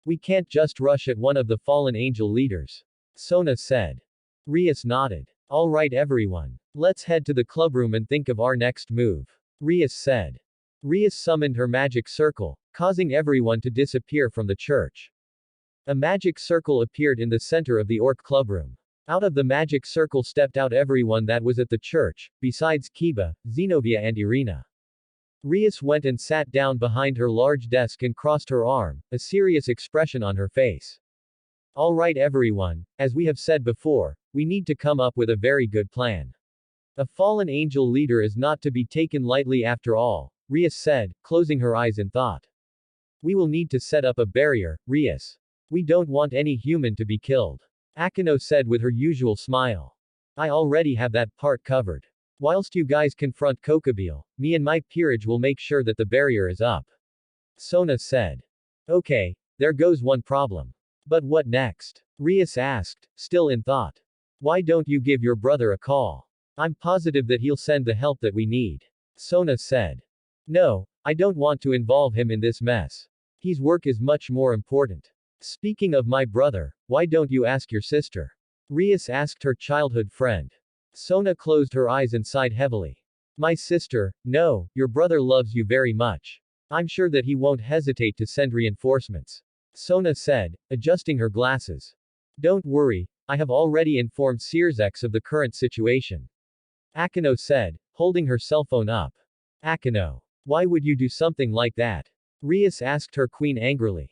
We can't just rush at one of the fallen angel leaders. Sona said. Rias nodded. All right, everyone. Let's head to the clubroom and think of our next move. Rias said. Rias summoned her magic circle, causing everyone to disappear from the church. A magic circle appeared in the center of the orc clubroom. Out of the magic circle stepped out everyone that was at the church, besides Kiba, Zenobia and Irina. Rias went and sat down behind her large desk and crossed her arm, a serious expression on her face. All right, everyone, as we have said before, we need to come up with a very good plan. A fallen angel leader is not to be taken lightly after all, Rias said, closing her eyes in thought. We will need to set up a barrier, Rias. We don't want any human to be killed. Akino said with her usual smile. I already have that part covered. Whilst you guys confront Kokobile, me and my peerage will make sure that the barrier is up. Sona said. Okay, there goes one problem. But what next? Rias asked, still in thought. Why don't you give your brother a call? I'm positive that he'll send the help that we need. Sona said. No, I don't want to involve him in this mess. His work is much more important. Speaking of my brother, why don't you ask your sister? Rias asked her childhood friend. Sona closed her eyes and sighed heavily. My sister, no, your brother loves you very much. I'm sure that he won't hesitate to send reinforcements. Sona said, adjusting her glasses. Don't worry, I have already informed Searsex of the current situation. Akino said, holding her cell phone up. Akino. Why would you do something like that? Rias asked her queen angrily.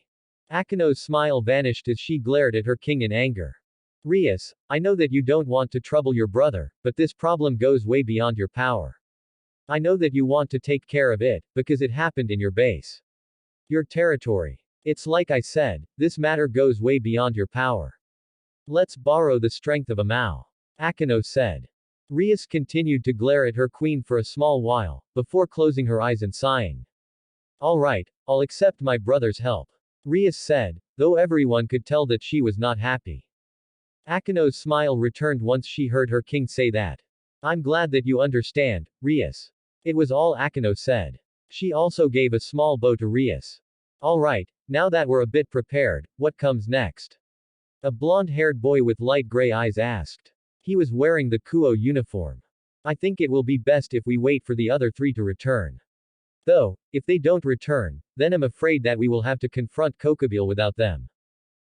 Akino's smile vanished as she glared at her king in anger. Rias, I know that you don't want to trouble your brother, but this problem goes way beyond your power. I know that you want to take care of it, because it happened in your base. Your territory. It's like I said, this matter goes way beyond your power. Let's borrow the strength of a Mao. Akino said. Rias continued to glare at her queen for a small while, before closing her eyes and sighing. Alright, I'll accept my brother's help. Rias said, though everyone could tell that she was not happy. Akino's smile returned once she heard her king say that. I'm glad that you understand, Rias. It was all Akino said. She also gave a small bow to Rias. Alright, now that we're a bit prepared, what comes next? A blonde-haired boy with light gray eyes asked. He was wearing the Kuo uniform. I think it will be best if we wait for the other three to return. Though, if they don't return, then I'm afraid that we will have to confront Kokobile without them.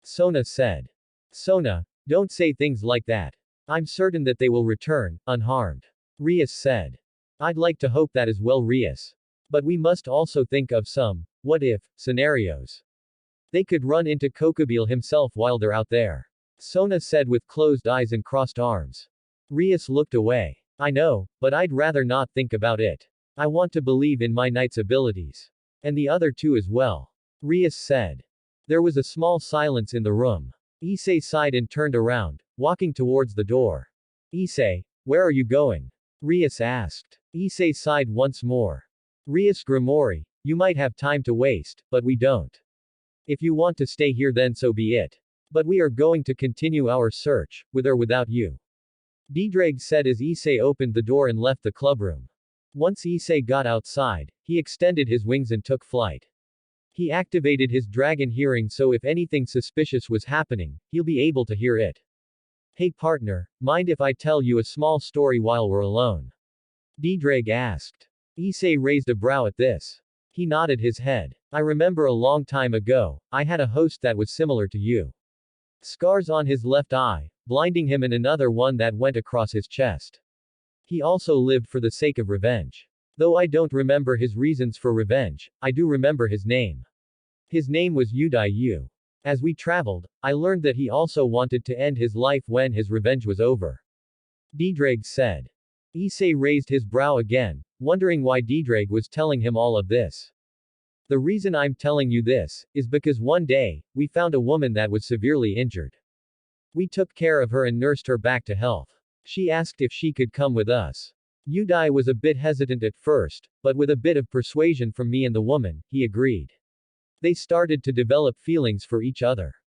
Sona said. Sona, don't say things like that. I'm certain that they will return, unharmed. Rias said. I'd like to hope that as well, Rias. But we must also think of some, what-if, scenarios. They could run into Kokobile himself while they're out there. Sona said with closed eyes and crossed arms. Rias looked away. I know, but I'd rather not think about it. I want to believe in my knight's abilities. And the other two as well. Rias said. There was a small silence in the room. Issei sighed and turned around, walking towards the door. Issei, where are you going? Rias asked. Issei sighed once more. Rias Grimori, you might have time to waste, but we don't. If you want to stay here then so be it. But we are going to continue our search, with or without you. Ddraig said as Issei opened the door and left the clubroom. Once Issei got outside, he extended his wings and took flight. He activated his dragon hearing so if anything suspicious was happening, he'll be able to hear it. Hey partner, mind if I tell you a small story while we're alone? Ddraig asked. Issei raised a brow at this. He nodded his head. I remember a long time ago, I had a host that was similar to you. Scars on his left eye, blinding him, and another one that went across his chest. He also lived for the sake of revenge. Though I don't remember his reasons for revenge, I do remember his name. His name was Udai Yu. As we traveled, I learned that he also wanted to end his life when his revenge was over. Ddraig said. Issei raised his brow again, wondering why Ddraig was telling him all of this. The reason I'm telling you this, is because one day, we found a woman that was severely injured. We took care of her and nursed her back to health. She asked if she could come with us. Udai was a bit hesitant at first, but with a bit of persuasion from me and the woman, he agreed. They started to develop feelings for each other.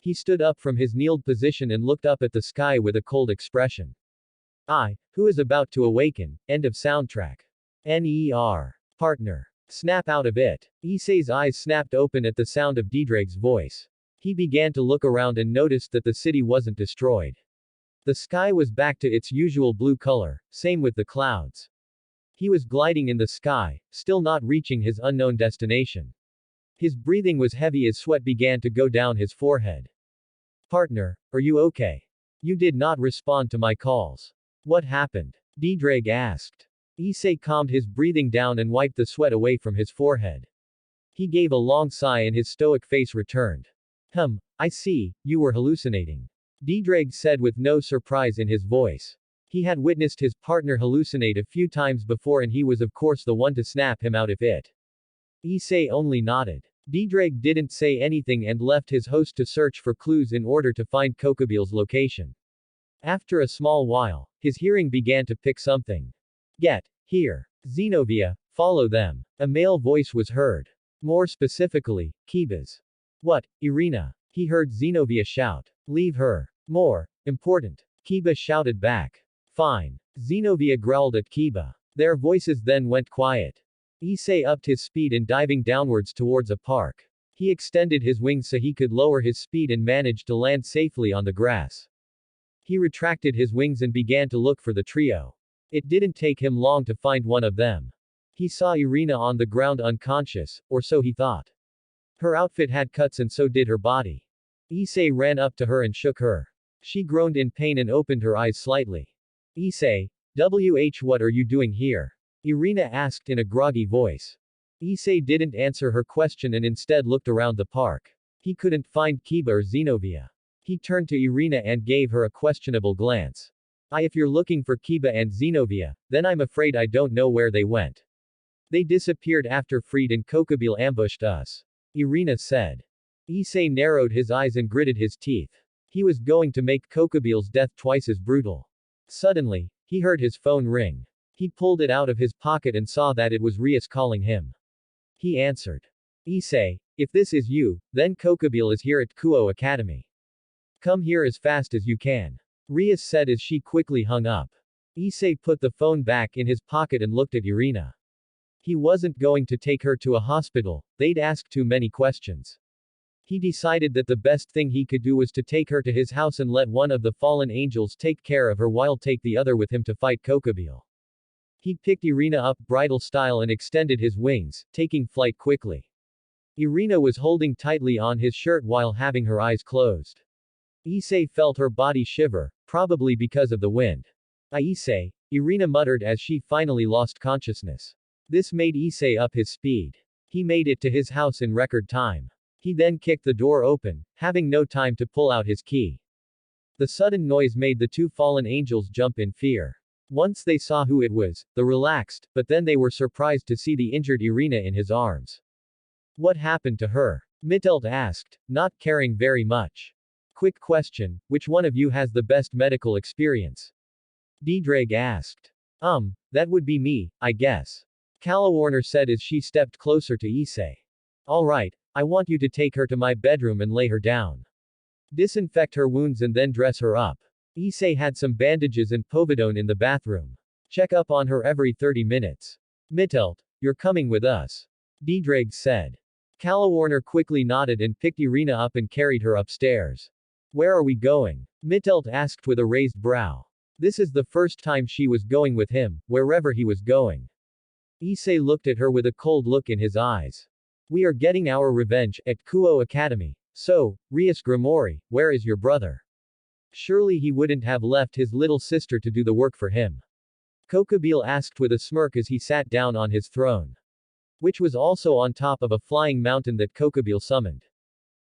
He stood up from his kneeled position and looked up at the sky with a cold expression. Who is about to awaken? End of soundtrack. NER. Partner. Snap out of it. Issei's eyes snapped open at the sound of Diedrag's voice. He began to look around and noticed that the city wasn't destroyed. The sky was back to its usual blue color, same with the clouds. He was gliding in the sky, still not reaching his unknown destination. His breathing was heavy as sweat began to go down his forehead. Partner, are you okay? You did not respond to my calls. What happened? Diedrag asked. Issei calmed his breathing down and wiped the sweat away from his forehead. He gave a long sigh and his stoic face returned. I see, you were hallucinating. Diedrag said with no surprise in his voice. He had witnessed his partner hallucinate a few times before and he was of course the one to snap him out if it. Issei only nodded. Diedrag didn't say anything and left his host to search for clues in order to find Kokobil's location. After a small while, his hearing began to pick something. Get here. Zenobia, follow them. A male voice was heard. More specifically, Kiba's. What, Irina? He heard Zenobia shout. Leave her. More important. Kiba shouted back. Fine. Zenobia growled at Kiba. Their voices then went quiet. Issei upped his speed in diving downwards towards a park. He extended his wings so he could lower his speed and managed to land safely on the grass. He retracted his wings and began to look for the trio. It didn't take him long to find one of them. He saw Irina on the ground unconscious, or so he thought. Her outfit had cuts and so did her body. Issei ran up to her and shook her. She groaned in pain and opened her eyes slightly. Issei, what are you doing here? Irina asked in a groggy voice. Issei didn't answer her question and instead looked around the park. He couldn't find Kiba or Zenobia. He turned to Irina and gave her a questionable glance. If you're looking for Kiba and Zenobia, then I'm afraid I don't know where they went. They disappeared after Fried and Kokobil ambushed us. Irina said. Issei narrowed his eyes and gritted his teeth. He was going to make Kokobil's death twice as brutal. Suddenly, he heard his phone ring. He pulled it out of his pocket and saw that it was Rias calling him. He answered. Issei, if this is you, then Kokobil is here at Kuo Academy. Come here as fast as you can. Rias said as she quickly hung up. Issei put the phone back in his pocket and looked at Irina. He wasn't going to take her to a hospital, they'd ask too many questions. He decided that the best thing he could do was to take her to his house and let one of the fallen angels take care of her while take the other with him to fight Kokobil. He picked Irina up bridal style and extended his wings, taking flight quickly. Irina was holding tightly on his shirt while having her eyes closed. Issei felt her body shiver, probably because of the wind. Issei, Irina muttered as she finally lost consciousness. This made Issei up his speed. He made it to his house in record time. He then kicked the door open, having no time to pull out his key. The sudden noise made the two fallen angels jump in fear. Once they saw who it was, they relaxed, but then they were surprised to see the injured Irina in his arms. What happened to her? Mittelt asked, not caring very much. Quick question, which one of you has the best medical experience? Diedrag asked. That would be me, I guess. Kalawarner said as she stepped closer to Issei. Alright, I want you to take her to my bedroom and lay her down. Disinfect her wounds and then dress her up. Issei had some bandages and povidone in the bathroom. Check up on her every 30 minutes. Mittelt, you're coming with us. Diedrag said. Kalawarner quickly nodded and picked Irina up and carried her upstairs. Where are we going? Mittelt asked with a raised brow. This is the first time she was going with him, wherever he was going. Issei looked at her with a cold look in his eyes. We are getting our revenge, at Kuo Academy. So, Rias Grimori, where is your brother? Surely he wouldn't have left his little sister to do the work for him. Kokobil asked with a smirk as he sat down on his throne. Which was also on top of a flying mountain that Kokobil summoned.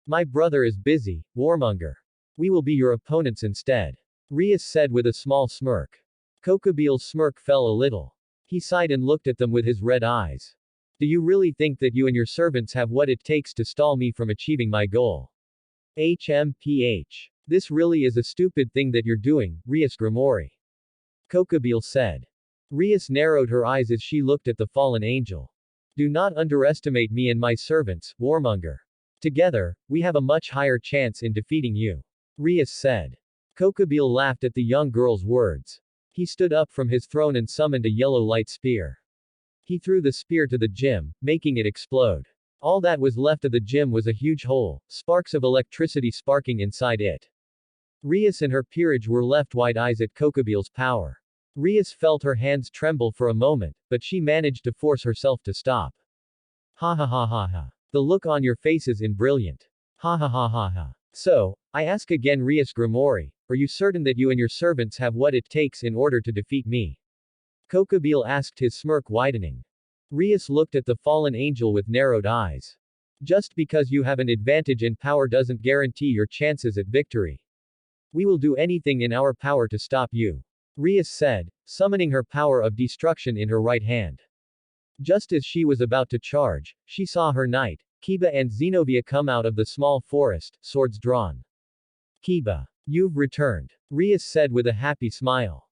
My brother is busy, warmonger. We will be your opponents instead. Rias said with a small smirk. Kokobil's smirk fell a little. He sighed and looked at them with his red eyes. Do you really think that you and your servants have what it takes to stall me from achieving my goal? HMPH. This really is a stupid thing that you're doing, Rias Grimori. Kokobil said. Rias narrowed her eyes as she looked at the fallen angel. Do not underestimate me and my servants, warmonger. Together, we have a much higher chance in defeating you. Rias said. Kokabeel laughed at the young girl's words. He stood up from his throne and summoned a yellow light spear. He threw the spear to the gym, making it explode. All that was left of the gym was a huge hole, sparks of electricity sparking inside it. Rias and her peerage were left wide-eyed at Kokabeel's power. Rias felt her hands tremble for a moment, but she managed to force herself to stop. Ha ha ha ha ha. The look on your face is brilliant. Ha ha ha ha ha. So, I ask again, Rias Grimoire, are you certain that you and your servants have what it takes in order to defeat me? Kokabeel asked, his smirk widening. Rias looked at the fallen angel with narrowed eyes. Just because you have an advantage in power doesn't guarantee your chances at victory. We will do anything in our power to stop you, Rias said, summoning her power of destruction in her right hand. Just as she was about to charge, she saw her knight, Kiba and Zenobia come out of the small forest, swords drawn. Kiba, you've returned, Rias said with a happy smile.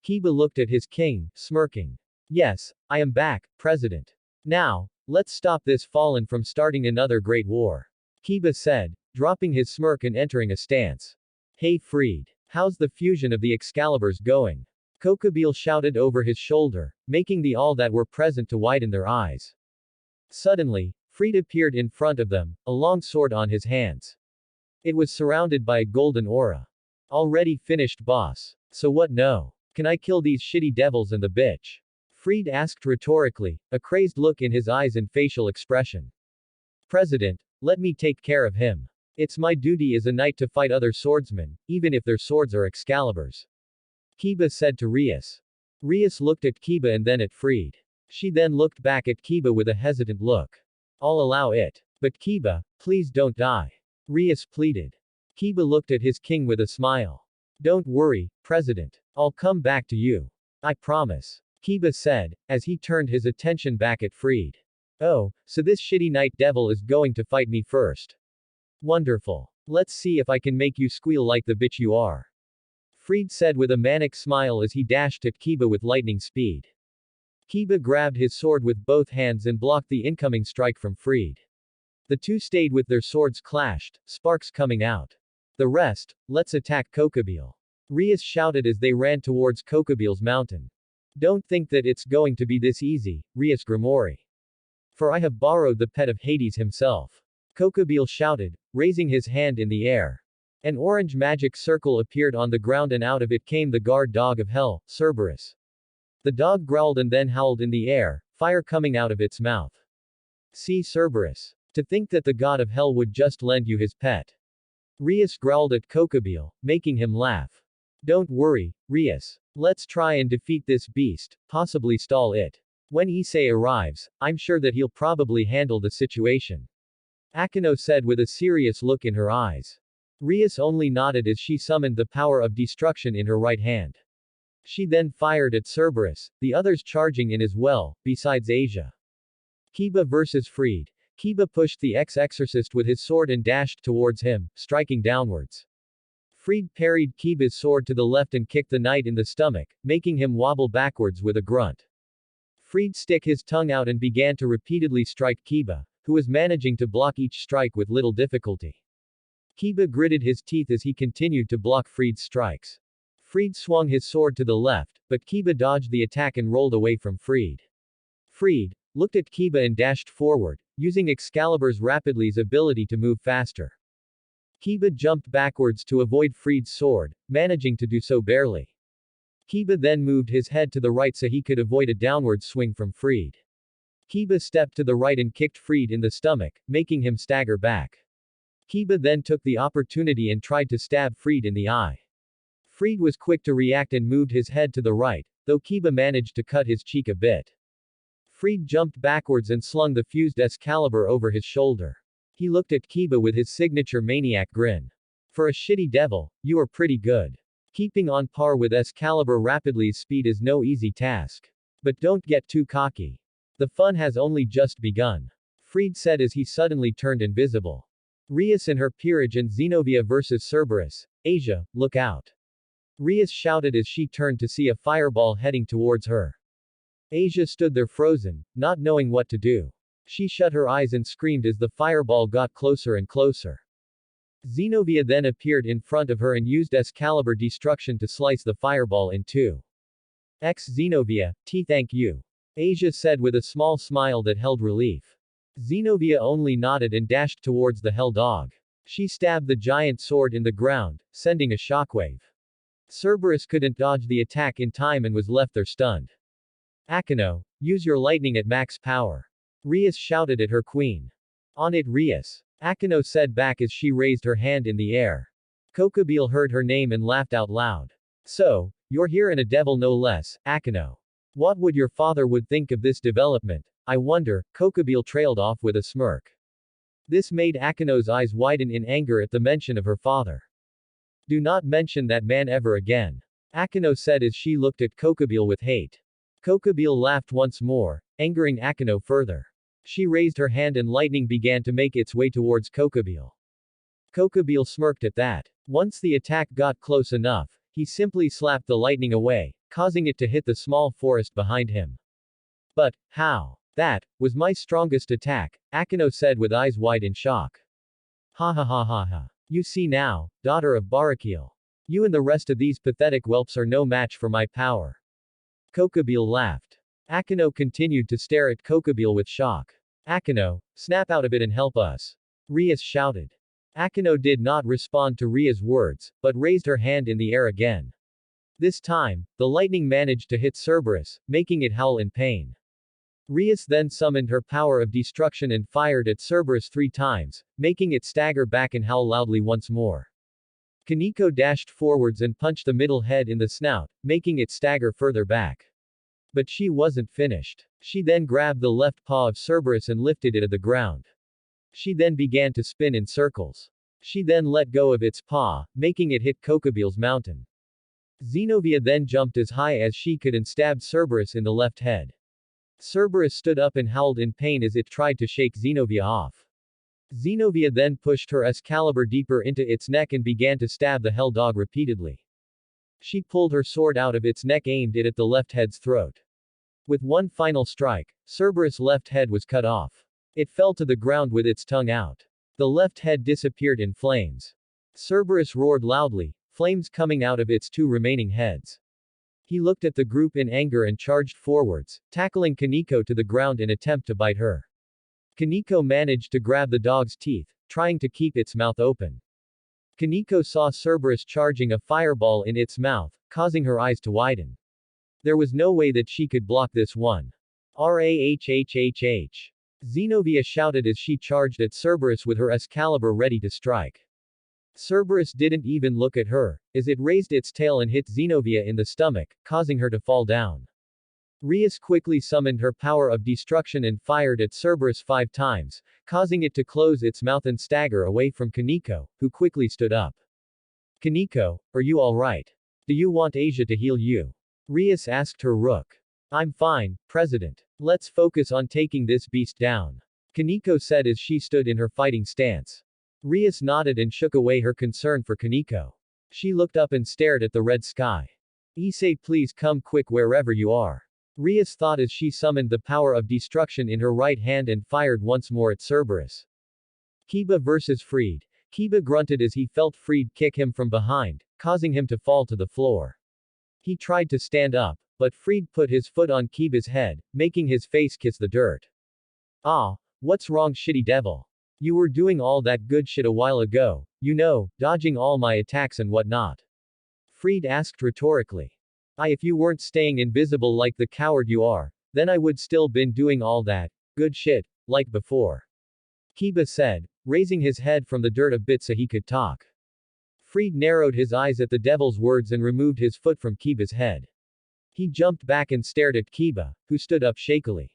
Kiba looked at his king, smirking. Yes, I am back, President. Now, let's stop this fallen from starting another great war, Kiba said, dropping his smirk and entering a stance. Hey Freed, how's the fusion of the Excaliburs going? Kokabeel shouted over his shoulder, making the all that were present to widen their eyes. Suddenly, Freed appeared in front of them, a long sword on his hands. It was surrounded by a golden aura. Already finished, boss. So what? No. Can I kill these shitty devils and the bitch? Freed asked rhetorically, a crazed look in his eyes and facial expression. President, let me take care of him. It's my duty as a knight to fight other swordsmen, even if their swords are Excaliburs, Kiba said to Rias. Rias looked at Kiba and then at Freed. She then looked back at Kiba with a hesitant look. I'll allow it. But Kiba, please don't die, Rias pleaded. Kiba looked at his king with a smile. Don't worry, President. I'll come back to you. I promise, Kiba said, as he turned his attention back at Freed. Oh, so this shitty night devil is going to fight me first. Wonderful. Let's see if I can make you squeal like the bitch you are, Freed said with a manic smile as he dashed at Kiba with lightning speed. Kiba grabbed his sword with both hands and blocked the incoming strike from Freed. The two stayed with their swords clashed, sparks coming out. The rest, let's attack Kokabeel, Rias shouted as they ran towards Kokabeel's mountain. Don't think that it's going to be this easy, Rias Grimoire. For I have borrowed the pet of Hades himself, Kokabeel shouted, raising his hand in the air. An orange magic circle appeared on the ground and out of it came the guard dog of hell, Cerberus. The dog growled and then howled in the air, fire coming out of its mouth. See Cerberus. To think that the god of hell would just lend you his pet. Rias growled at Kokabeel, making him laugh. Don't worry, Rias. Let's try and defeat this beast, possibly stall it. When Issei arrives, I'm sure that he'll probably handle the situation, Akeno said with a serious look in her eyes. Rias only nodded as she summoned the power of destruction in her right hand. She then fired at Cerberus, the others charging in as well, besides Asia. Kiba versus Freed. Kiba pushed the ex-exorcist with his sword and dashed towards him, striking downwards. Freed parried Kiba's sword to the left and kicked the knight in the stomach, making him wobble backwards with a grunt. Freed stuck his tongue out and began to repeatedly strike Kiba, who was managing to block each strike with little difficulty. Kiba gritted his teeth as he continued to block Freed's strikes. Freed swung his sword to the left, but Kiba dodged the attack and rolled away from Freed. Freed looked at Kiba and dashed forward, using Excalibur's Rapidly's ability to move faster. Kiba jumped backwards to avoid Freed's sword, managing to do so barely. Kiba then moved his head to the right so he could avoid a downward swing from Freed. Kiba stepped to the right and kicked Freed in the stomach, making him stagger back. Kiba then took the opportunity and tried to stab Freed in the eye. Freed was quick to react and moved his head to the right, though Kiba managed to cut his cheek a bit. Freed jumped backwards and slung the fused Excalibur over his shoulder. He looked at Kiba with his signature maniac grin. For a shitty devil, you are pretty good. Keeping on par with Excalibur Rapidly's speed is no easy task. But don't get too cocky. The fun has only just begun, Freed said as he suddenly turned invisible. Rias and her peerage and Zenobia versus Cerberus. Asia, look out. Rias shouted as she turned to see a fireball heading towards her. Asia stood there frozen, not knowing what to do. She shut her eyes and screamed as the fireball got closer and closer. Zenobia then appeared in front of her and used Excalibur destruction to slice the fireball in two. Zenobia, thank you. Asia said with a small smile that held relief. Zenobia only nodded and dashed towards the hell dog. She stabbed the giant sword in the ground, sending a shockwave. Cerberus couldn't dodge the attack in time and was left there stunned. Akino, use your lightning at max power. Rias shouted at her queen. On it, Rias. Akino said back as she raised her hand in the air. Kokobile heard her name and laughed out loud. So, you're here and a devil no less, Akino. What would your father would think of this development, I wonder, Kokobile trailed off with a smirk. This made Akino's eyes widen in anger at the mention of her father. Do not mention that man ever again. Akino said as she looked at Kokobile with hate. Kokobile laughed once more, angering Akino further. She raised her hand and lightning began to make its way towards Kokobile. Kokobile smirked at that. Once the attack got close enough, he simply slapped the lightning away, causing it to hit the small forest behind him. But, how? That was my strongest attack, Akino said with eyes wide in shock. Ha ha ha ha ha. You see now, daughter of Barakil. You and the rest of these pathetic whelps are no match for my power. Kokobile laughed. Akino continued to stare at Kokobile with shock. Akino, snap out of it and help us. Rias shouted. Akino did not respond to Ria's words, but raised her hand in the air again. This time, the lightning managed to hit Cerberus, making it howl in pain. Rias then summoned her power of destruction and fired at Cerberus 3 times, making it stagger back and howl loudly once more. Kaneko dashed forwards and punched the middle head in the snout, making it stagger further back. But she wasn't finished. She then grabbed the left paw of Cerberus and lifted it at the ground. She then began to spin in circles. She then let go of its paw, making it hit Kokobile's mountain. Zenobia then jumped as high as she could and stabbed Cerberus in the left head. Cerberus stood up and howled in pain as it tried to shake Zenobia off. Zenobia then pushed her Excalibur deeper into its neck and began to stab the hell dog repeatedly. She pulled her sword out of its neck, aimed it at the left head's throat. With one final strike, Cerberus' left head was cut off. It fell to the ground with its tongue out. The left head disappeared in flames. Cerberus roared loudly, flames coming out of its 2 remaining heads. He looked at the group in anger and charged forwards, tackling Kaneko to the ground in attempt to bite her. Kaneko managed to grab the dog's teeth, trying to keep its mouth open. Kaneko saw Cerberus charging a fireball in its mouth, causing her eyes to widen. There was no way that she could block this one. Rahhhhh. Zenobia shouted as she charged at Cerberus with her Excalibur ready to strike. Cerberus didn't even look at her, as it raised its tail and hit Zenobia in the stomach, causing her to fall down. Rias quickly summoned her power of destruction and fired at Cerberus 5 times, causing it to close its mouth and stagger away from Kaneko, who quickly stood up. Kaneko, are you alright? Do you want Asia to heal you? Rias asked her rook. I'm fine, President. Let's focus on taking this beast down. Kaneko said as she stood in her fighting stance. Rias nodded and shook away her concern for Kaneko. She looked up and stared at the red sky. Issei, please come quick wherever you are. Rias thought as she summoned the power of destruction in her right hand and fired once more at Cerberus. Kiba versus Freed. Kiba grunted as he felt Freed kick him from behind, causing him to fall to the floor. He tried to stand up, but Freed put his foot on Kiba's head, making his face kiss the dirt. Ah, what's wrong, shitty devil? You were doing all that good shit a while ago, you know, dodging all my attacks and whatnot. Freed asked rhetorically. If you weren't staying invisible like the coward you are, then I would still been doing all that good shit, like before. Kiba said, raising his head from the dirt a bit so he could talk. Freed narrowed his eyes at the devil's words and removed his foot from Kiba's head. He jumped back and stared at Kiba, who stood up shakily.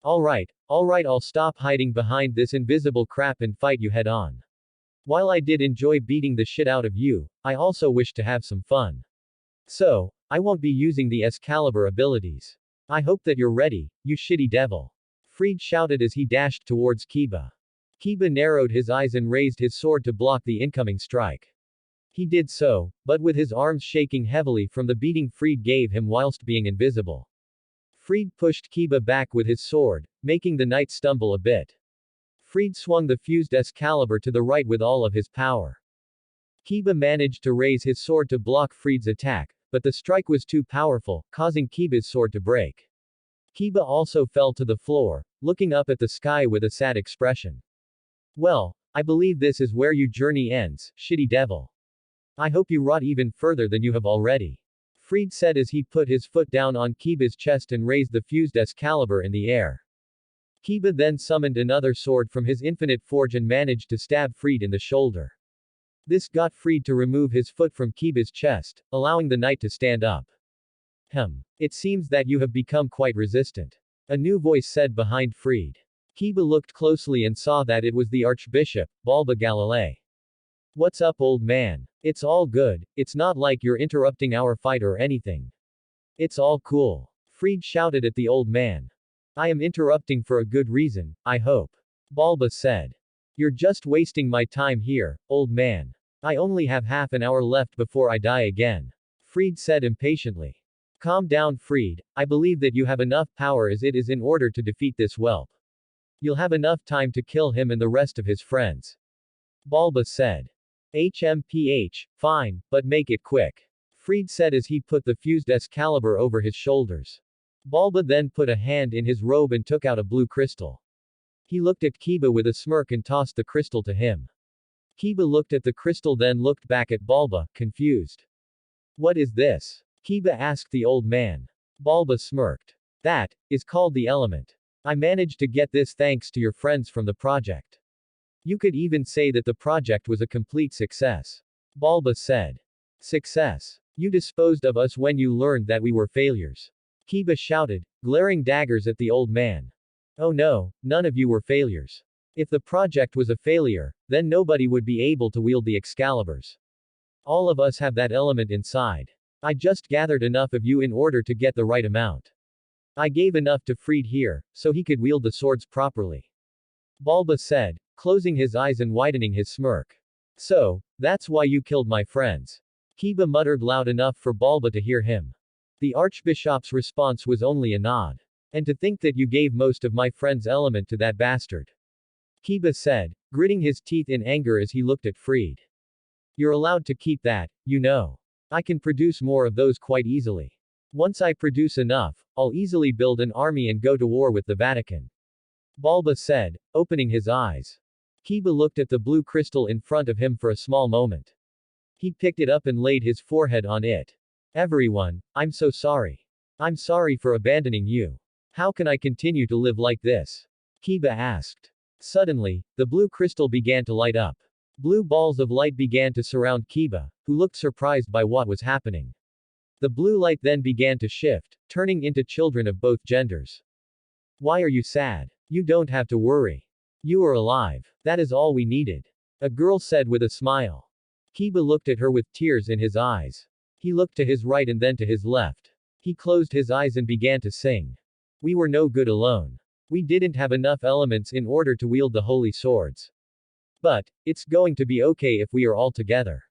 Alright, I'll stop hiding behind this invisible crap and fight you head on. While I did enjoy beating the shit out of you, I also wish to have some fun. So, I won't be using the Excalibur abilities. I hope that you're ready, you shitty devil. Freed shouted as he dashed towards Kiba. Kiba narrowed his eyes and raised his sword to block the incoming strike. He did so, but with his arms shaking heavily from the beating Freed gave him whilst being invisible. Fried pushed Kiba back with his sword, making the knight stumble a bit. Fried swung the fused Excalibur to the right with all of his power. Kiba managed to raise his sword to block Fried's attack, but the strike was too powerful, causing Kiba's sword to break. Kiba also fell to the floor, looking up at the sky with a sad expression. Well, I believe this is where your journey ends, shitty devil. I hope you rot even further than you have already. Fried said as he put his foot down on Kiba's chest and raised the fused Excalibur in the air. Kiba then summoned another sword from his infinite forge and managed to stab Fried in the shoulder. This got Fried to remove his foot from Kiba's chest, allowing the knight to stand up. It seems that you have become quite resistant. A new voice said behind Fried. Kiba looked closely and saw that it was the Archbishop, Balba Galilei. What's up, old man? It's all good, it's not like you're interrupting our fight or anything. It's all cool. Fried shouted at the old man. I am interrupting for a good reason, I hope. Balba said. You're just wasting my time here, old man. I only have half an hour left before I die again. Fried said impatiently. Calm down, Fried, I believe that you have enough power as it is in order to defeat this whelp. You'll have enough time to kill him and the rest of his friends. Balba said. HMPH, fine, but make it quick. Fried said as he put the fused Excalibur over his shoulders. Balba then put a hand in his robe and took out a blue crystal. He looked at Kiba with a smirk and tossed the crystal to him. Kiba looked at the crystal then looked back at Balba, confused. What is this? Kiba asked the old man. Balba smirked. That is called the element. I managed to get this thanks to your friends from the project. You could even say that the project was a complete success. Balba said. Success. You disposed of us when you learned that we were failures. Kiba shouted, glaring daggers at the old man. Oh no, none of you were failures. If the project was a failure, then nobody would be able to wield the Excaliburs. All of us have that element inside. I just gathered enough of you in order to get the right amount. I gave enough to Fried here, so he could wield the swords properly. Balba said, closing his eyes and widening his smirk. So, that's why you killed my friends. Kiba muttered loud enough for Balba to hear him. The Archbishop's response was only a nod. And to think that you gave most of my friend's element to that bastard. Kiba said, gritting his teeth in anger as he looked at Fried. You're allowed to keep that, you know. I can produce more of those quite easily. Once I produce enough, I'll easily build an army and go to war with the Vatican. Balba said, opening his eyes. Kiba looked at the blue crystal in front of him for a small moment. He picked it up and laid his forehead on it. Everyone, I'm so sorry. I'm sorry for abandoning you. How can I continue to live like this? Kiba asked. Suddenly, the blue crystal began to light up. Blue balls of light began to surround Kiba, who looked surprised by what was happening. The blue light then began to shift, turning into children of both genders. Why are you sad? You don't have to worry. You are alive. That is all we needed. A girl said with a smile. Kiba looked at her with tears in his eyes. He looked to his right and then to his left. He closed his eyes and began to sing. We were no good alone. We didn't have enough elements in order to wield the holy swords. But, it's going to be okay if we are all together.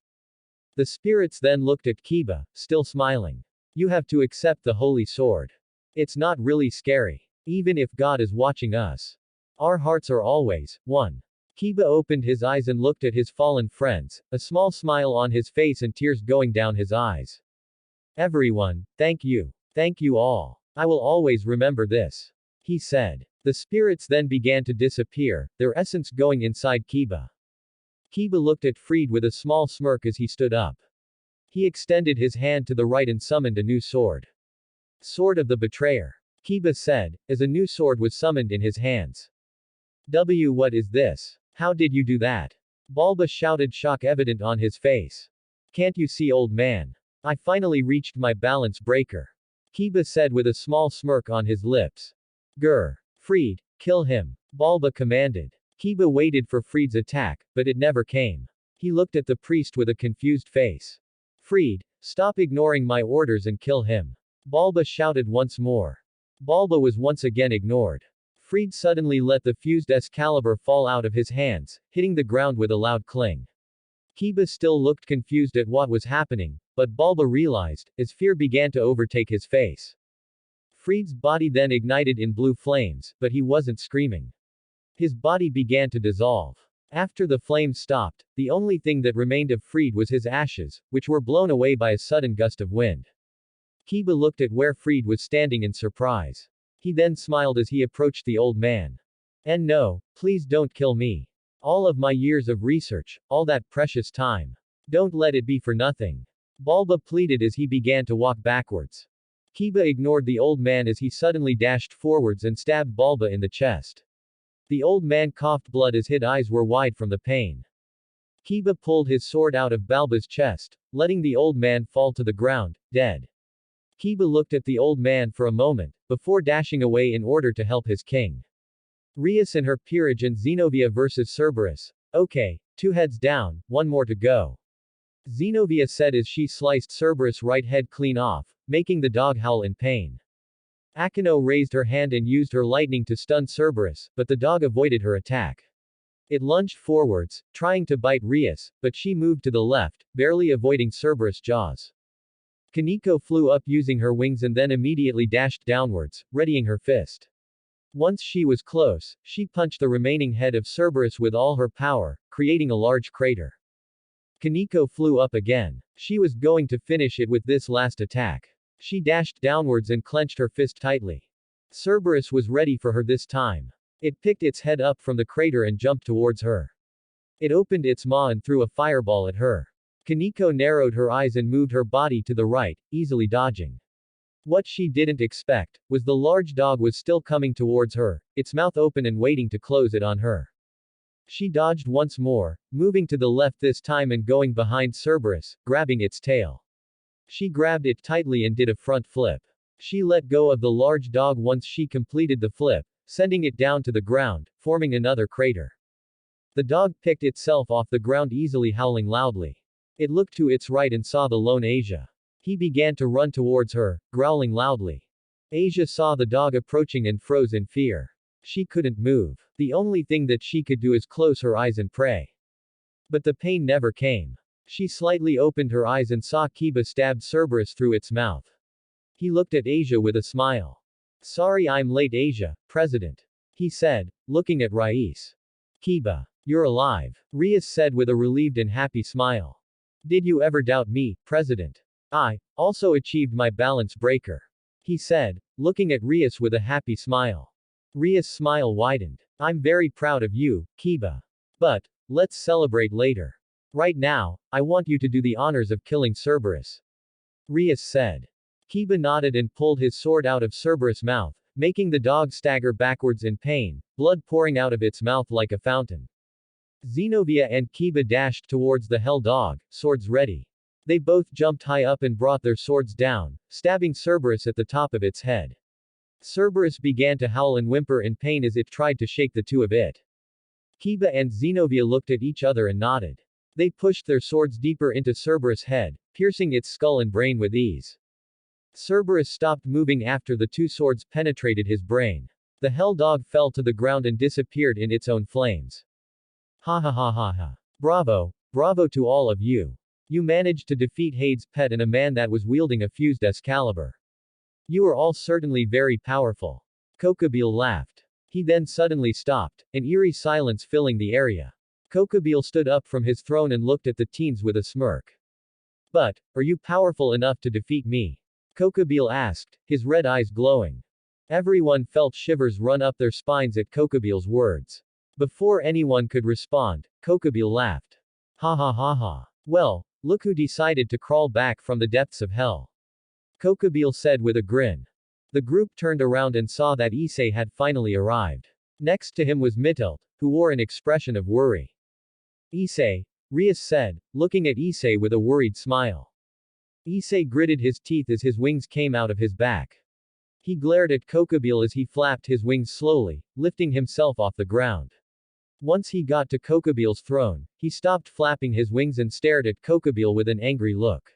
The spirits then looked at Kiba, still smiling. You have to accept the holy sword. It's not really scary. Even if God is watching us. Our hearts are always one. Kiba opened his eyes and looked at his fallen friends, a small smile on his face and tears going down his eyes. Everyone, thank you. Thank you all. I will always remember this. He said. The spirits then began to disappear, their essence going inside Kiba. Kiba looked at Fried with a small smirk as he stood up. He extended his hand to the right and summoned a new sword. Sword of the Betrayer. Kiba said, as a new sword was summoned in his hands. What is this? How did you do that? Balba shouted, shock evident on his face. Can't you see, old man? I finally reached my balance breaker. Kiba said with a small smirk on his lips. Grr. Fried, kill him. Balba commanded. Kiba waited for Fried's attack, but it never came. He looked at the priest with a confused face. Fried, stop ignoring my orders and kill him. Balba shouted once more. Balba was once again ignored. Fried suddenly let the fused Excalibur fall out of his hands, hitting the ground with a loud cling. Kiba still looked confused at what was happening, but Balba realized, as fear began to overtake his face. Freed's body then ignited in blue flames, but he wasn't screaming. His body began to dissolve. After the flames stopped, the only thing that remained of Freed was his ashes, which were blown away by a sudden gust of wind. Kiba looked at where Freed was standing in surprise. He then smiled as he approached the old man. And no, please don't kill me. All of my years of research, all that precious time. Don't let it be for nothing. Balba pleaded as he began to walk backwards. Kiba ignored the old man as he suddenly dashed forwards and stabbed Balba in the chest. The old man coughed blood as his eyes were wide from the pain. Kiba pulled his sword out of Balba's chest, letting the old man fall to the ground, dead. Kiba looked at the old man for a moment, before dashing away in order to help his king. Rias and her peerage and Zenobia versus Cerberus. Okay, 2 heads down, 1 more to go. Zenobia said as she sliced Cerberus' right head clean off, making the dog howl in pain. Akino raised her hand and used her lightning to stun Cerberus, but the dog avoided her attack. It lunged forwards, trying to bite Rias, but she moved to the left, barely avoiding Cerberus' jaws. Kaneko flew up using her wings and then immediately dashed downwards, readying her fist. Once she was close, she punched the remaining head of Cerberus with all her power, creating a large crater. Kaneko flew up again. She was going to finish it with this last attack. She dashed downwards and clenched her fist tightly. Cerberus was ready for her this time. It picked its head up from the crater and jumped towards her. It opened its maw and threw a fireball at her. Kaneko narrowed her eyes and moved her body to the right, easily dodging. What she didn't expect was the large dog was still coming towards her, its mouth open and waiting to close it on her. She dodged once more, moving to the left this time and going behind Cerberus, grabbing its tail. She grabbed it tightly and did a front flip. She let go of the large dog once she completed the flip, sending it down to the ground, forming another crater. The dog picked itself off the ground easily, howling loudly. It looked to its right and saw the lone Asia. He began to run towards her, growling loudly. Asia saw the dog approaching and froze in fear. She couldn't move. The only thing that she could do is close her eyes and pray. But the pain never came. She slightly opened her eyes and saw Kiba stab Cerberus through its mouth. He looked at Asia with a smile. Sorry I'm late, Asia, President. He said, looking at Rias. Kiba. You're alive. Rias said with a relieved and happy smile. Did you ever doubt me, President? I also achieved my balance breaker. He said, looking at Rias with a happy smile. Rias' smile widened. I'm very proud of you, Kiba. But, let's celebrate later. Right now, I want you to do the honors of killing Cerberus. Rias said. Kiba nodded and pulled his sword out of Cerberus' mouth, making the dog stagger backwards in pain, blood pouring out of its mouth like a fountain. Zenobia and Kiba dashed towards the hell dog, swords ready. They both jumped high up and brought their swords down, stabbing Cerberus at the top of its head. Cerberus began to howl and whimper in pain as it tried to shake the two of it. Kiba and Zenobia looked at each other and nodded. They pushed their swords deeper into Cerberus' head, piercing its skull and brain with ease. Cerberus stopped moving after the 2 swords penetrated his brain. The hell dog fell to the ground and disappeared in its own flames. Ha ha ha ha ha. Bravo, bravo to all of you. You managed to defeat Hades' pet and a man that was wielding a fused Excalibur. You are all certainly very powerful. Kokobile laughed. He then suddenly stopped, an eerie silence filling the area. Kokobile stood up from his throne and looked at the teens with a smirk. But, are you powerful enough to defeat me? Kokobile asked, his red eyes glowing. Everyone felt shivers run up their spines at Kokobile's words. Before anyone could respond, Kokobile laughed. Ha ha ha ha. Well, look who decided to crawl back from the depths of hell. Kokobile said with a grin. The group turned around and saw that Issei had finally arrived. Next to him was Mittelt, who wore an expression of worry. Issei, Rias said, looking at Issei with a worried smile. Issei gritted his teeth as his wings came out of his back. He glared at Kokobile as he flapped his wings slowly, lifting himself off the ground. Once he got to Kokobile's throne, he stopped flapping his wings and stared at Kokobile with an angry look.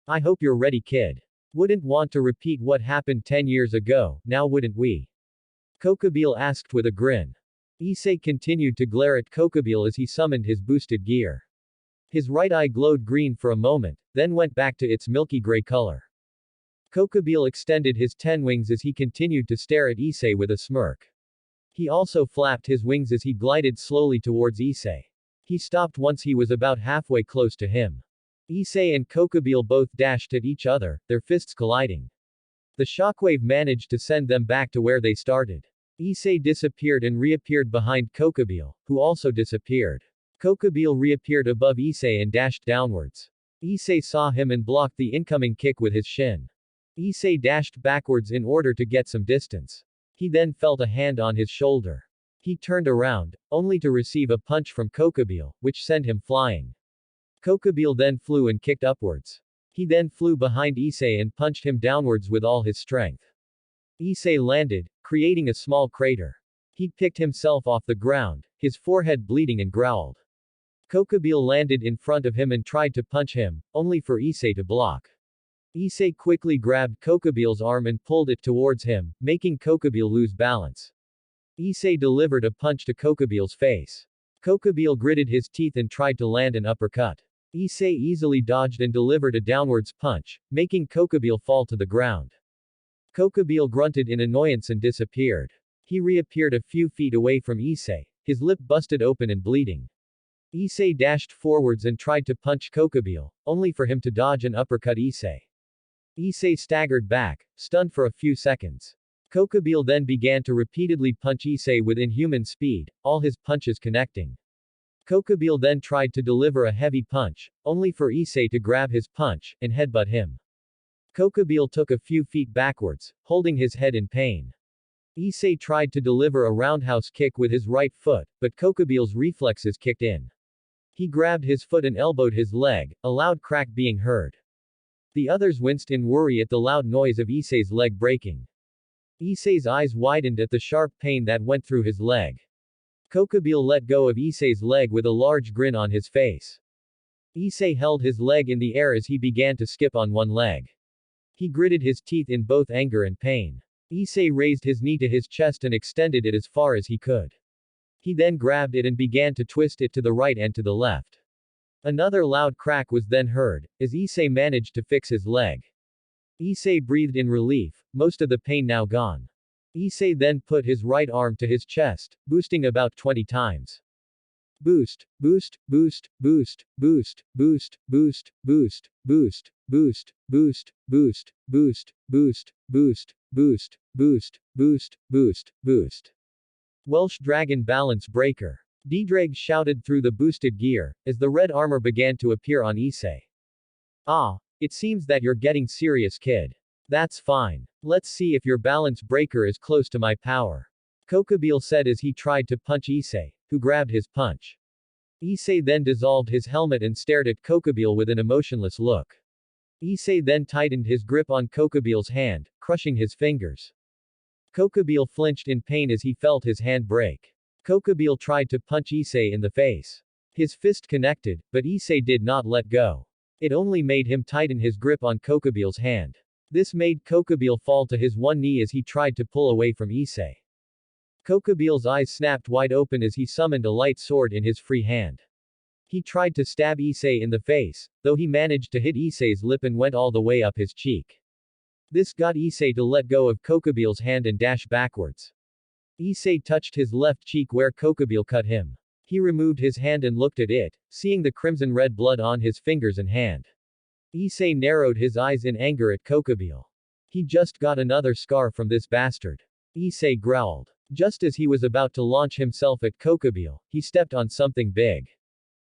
I hope you're ready, kid. Wouldn't want to repeat what happened 10 years ago, now wouldn't we? Kokobile asked with a grin. Issei continued to glare at Kokobile as he summoned his boosted gear. His right eye glowed green for a moment, then went back to its milky gray color. Kokubile extended his 10 wings as he continued to stare at Issei with a smirk. He also flapped his wings as he glided slowly towards Issei. He stopped once he was about halfway close to him. Issei and Kokubile both dashed at each other, their fists colliding. The shockwave managed to send them back to where they started. Issei disappeared and reappeared behind Kokubile, who also disappeared. Kokubile reappeared above Issei and dashed downwards. Issei saw him and blocked the incoming kick with his shin. Issei dashed backwards in order to get some distance. He then felt a hand on his shoulder. He turned around, only to receive a punch from Kokubile, which sent him flying. Kokubile then flew and kicked upwards. He then flew behind Issei and punched him downwards with all his strength. Issei landed, creating a small crater. He picked himself off the ground, his forehead bleeding, and growled. Kokubile landed in front of him and tried to punch him, only for Issei to block. Issei quickly grabbed Kokubile's arm and pulled it towards him, making Kokubile lose balance. Issei delivered a punch to Kokubile's face. Kokubile gritted his teeth and tried to land an uppercut. Issei easily dodged and delivered a downwards punch, making Kokubile fall to the ground. Kokubile grunted in annoyance and disappeared. He reappeared a few feet away from Issei, his lip busted open and bleeding. Issei dashed forwards and tried to punch Kokubile, only for him to dodge and uppercut Issei. Issei staggered back, stunned for a few seconds. Kokubile then began to repeatedly punch Issei with inhuman speed, all his punches connecting. Kokubile then tried to deliver a heavy punch, only for Issei to grab his punch, and headbutt him. Kokubile took a few feet backwards, holding his head in pain. Issei tried to deliver a roundhouse kick with his right foot, but Kokubile's reflexes kicked in. He grabbed his foot and elbowed his leg, a loud crack being heard. The others winced in worry at the loud noise of Issei's leg breaking. Issei's eyes widened at the sharp pain that went through his leg. Kokubile let go of Issei's leg with a large grin on his face. Issei held his leg in the air as he began to skip on one leg. He gritted his teeth in both anger and pain. Issei raised his knee to his chest and extended it as far as he could. He then grabbed it and began to twist it to the right and to the left. Another loud crack was then heard, as Issei managed to fix his leg. Issei breathed in relief, most of the pain now gone. Issei then put his right arm to his chest, boosting about 20 times. Boost, boost, boost, boost, boost, boost, boost, boost, boost, boost, boost, boost, boost, boost, boost, boost, boost, boost, boost, boost. Welsh Dragon Balance Breaker. D-Drag shouted through the boosted gear, as the red armor began to appear on Issei. Ah, it seems that you're getting serious, kid. That's fine. Let's see if your balance breaker is close to my power. Kokubile said as he tried to punch Issei, who grabbed his punch. Issei then dissolved his helmet and stared at Kokubile with an emotionless look. Issei then tightened his grip on Kokubile's hand, crushing his fingers. Kokubile flinched in pain as he felt his hand break. Kokubile tried to punch Issei in the face. His fist connected, but Issei did not let go. It only made him tighten his grip on Kokubile's hand. This made Kokubile fall to his one knee as he tried to pull away from Issei. Kokubile's eyes snapped wide open as he summoned a light sword in his free hand. He tried to stab Issei in the face, though he managed to hit Issei's lip and went all the way up his cheek. This got Issei to let go of Kokubile's hand and dash backwards. Issei touched his left cheek where Kokubile cut him. He removed his hand and looked at it, seeing the crimson-red blood on his fingers and hand. Issei narrowed his eyes in anger at Kokubile. He just got another scar from this bastard. Issei growled. Just as he was about to launch himself at Kokubile, he stepped on something big.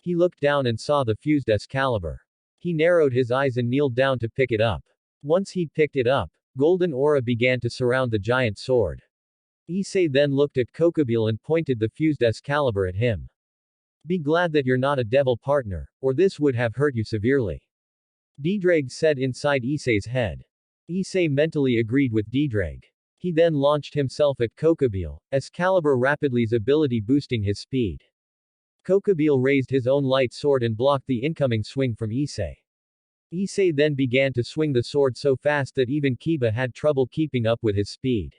He looked down and saw the fused Excalibur. He narrowed his eyes and kneeled down to pick it up. Once he picked it up, golden aura began to surround the giant sword. Issei then looked at Kokubile and pointed the fused Excalibur at him. Be glad that you're not a devil partner, or this would have hurt you severely. D-Drag said inside Issei's head. Issei mentally agreed with D-Drag. He then launched himself at Kokubile, Excalibur rapidly's ability boosting his speed. Kokubile raised his own light sword and blocked the incoming swing from Issei. Issei then began to swing the sword so fast that even Kiba had trouble keeping up with his speed.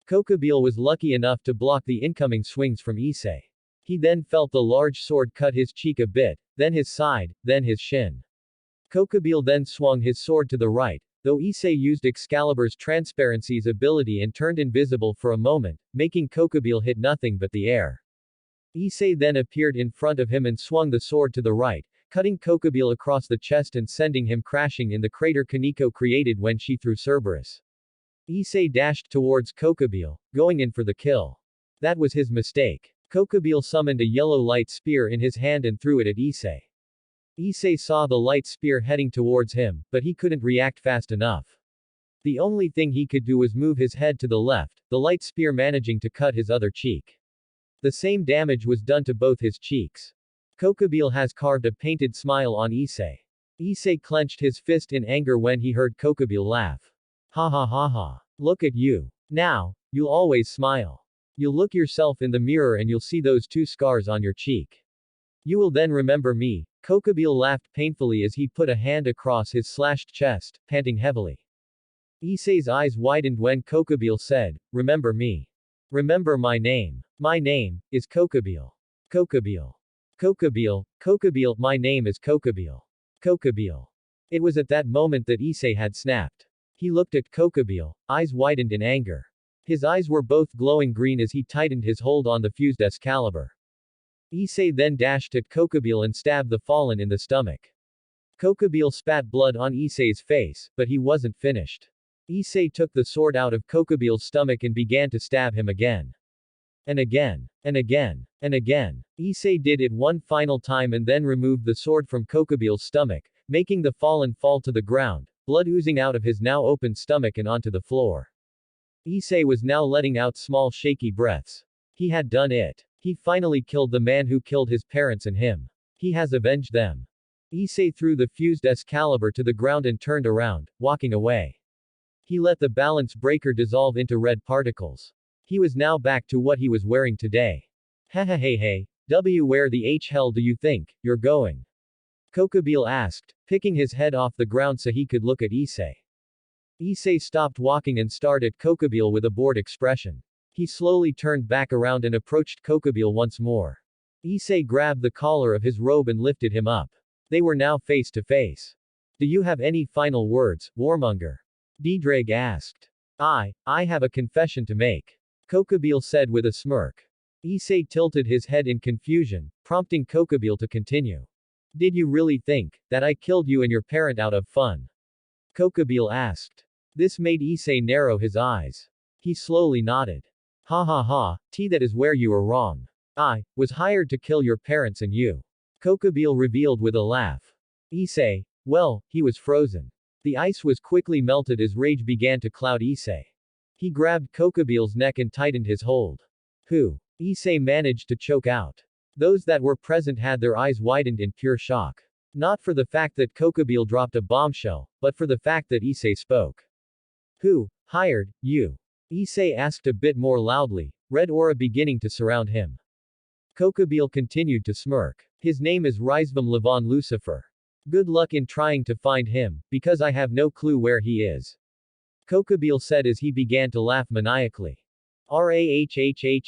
Kokubile was lucky enough to block the incoming swings from Issei. He then felt the large sword cut his cheek a bit, then his side, then his shin. Kokubile then swung his sword to the right, though Issei used Excalibur's transparency's ability and turned invisible for a moment, making Kokubile hit nothing but the air. Issei then appeared in front of him and swung the sword to the right, cutting Kokubile across the chest and sending him crashing in the crater Kaneko created when she threw Cerberus. Issei dashed towards Kokubile, going in for the kill. That was his mistake. Kokubile summoned a yellow light spear in his hand and threw it at Issei. Issei saw the light spear heading towards him, but he couldn't react fast enough. The only thing he could do was move his head to the left, the light spear managing to cut his other cheek. The same damage was done to both his cheeks. Kokubile has carved a painted smile on Issei. Issei clenched his fist in anger when he heard Kokubile laugh. Ha ha ha ha. Look at you. Now, you'll always smile. You'll look yourself in the mirror and you'll see those 2 scars on your cheek. You will then remember me. Kokubile laughed painfully as he put a hand across his slashed chest, panting heavily. Issei's eyes widened when Kokubile said, "Remember me. Remember my name. My name is Kokubile. Kokubile. Kokubile, Kokubile, my name is Kokubile. Kokubile." It was at that moment that Issei had snapped. He looked at Kokubile, eyes widened in anger. His eyes were both glowing green as he tightened his hold on the fused Excalibur. Issei then dashed at Kokubile and stabbed the fallen in the stomach. Kokubile spat blood on Issei's face, but he wasn't finished. Issei took the sword out of Kokubile's stomach and began to stab him again. And again. And again. And again. Issei did it one final time and then removed the sword from Kokubile's stomach, making the fallen fall to the ground, blood oozing out of his now open stomach and onto the floor. Issei was now letting out small shaky breaths. He had done it. He finally killed the man who killed his parents and him. He has avenged them. Issei threw the fused Excalibur to the ground and turned around, walking away. He let the balance breaker dissolve into red particles. He was now back to what he was wearing today. Hey, where the hell do you think you're going? Kokubile asked, picking his head off the ground so he could look at Issei. Issei stopped walking and stared at Kokubile with a bored expression. He slowly turned back around and approached Kokubile once more. Issei grabbed the collar of his robe and lifted him up. They were now face to face. Do you have any final words, Warmonger? Ddraig asked. I have a confession to make. Kokubile said with a smirk. Issei tilted his head in confusion, prompting Kokubile to continue. Did you really think that I killed you and your parent out of fun? Kokubile asked. This made Issei narrow his eyes. He slowly nodded. Ha ha ha, that is where you are wrong. I was hired to kill your parents and you. Kokubile revealed with a laugh. Issei, well, he was frozen. The ice was quickly melted as rage began to cloud Issei. He grabbed Kokubile's neck and tightened his hold. Who? Issei managed to choke out. Those that were present had their eyes widened in pure shock. Not for the fact that Kokubile dropped a bombshell, but for the fact that Issei spoke. Who hired you? Issei asked a bit more loudly, red aura beginning to surround him. Kokubile continued to smirk. His name is Rizvam Levon Lucifer. Good luck in trying to find him, because I have no clue where he is. Kokubile said as he began to laugh maniacally. Rahhhhhhhh.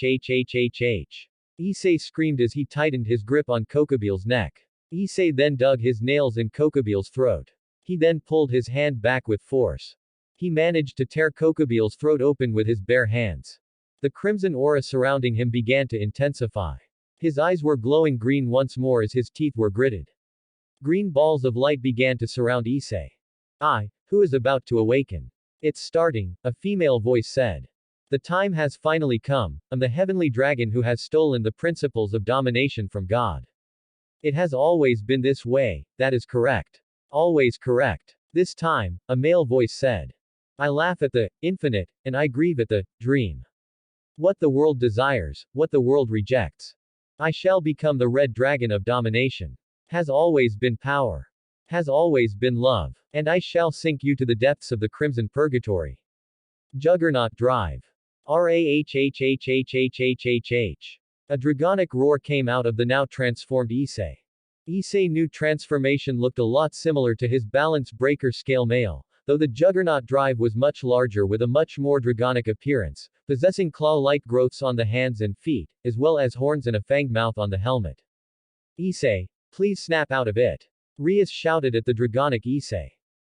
Issei screamed as he tightened his grip on Kokubile's neck. Issei then dug his nails in Kokubile's throat. He then pulled his hand back with force. He managed to tear Kokubile's throat open with his bare hands. The crimson aura surrounding him began to intensify. His eyes were glowing green once more as his teeth were gritted. Green balls of light began to surround Issei. Who is about to awaken? It's starting, a female voice said. The time has finally come. I'm the heavenly dragon who has stolen the principles of domination from God. It has always been this way, that is correct. Always correct. This time, a male voice said. I laugh at the infinite, and I grieve at the dream. What the world desires, what the world rejects. I shall become the red dragon of domination. Has always been power. Has always been love. And I shall sink you to the depths of the crimson purgatory. Juggernaut Drive. Rahhhhhhhhh. A dragonic roar came out of the now transformed Issei. Issei's new transformation looked a lot similar to his balance breaker scale male, though the Juggernaut Drive was much larger with a much more dragonic appearance, possessing claw-like growths on the hands and feet, as well as horns and a fanged mouth on the helmet. Issei, please snap out of it. Rias shouted at the dragonic Issei.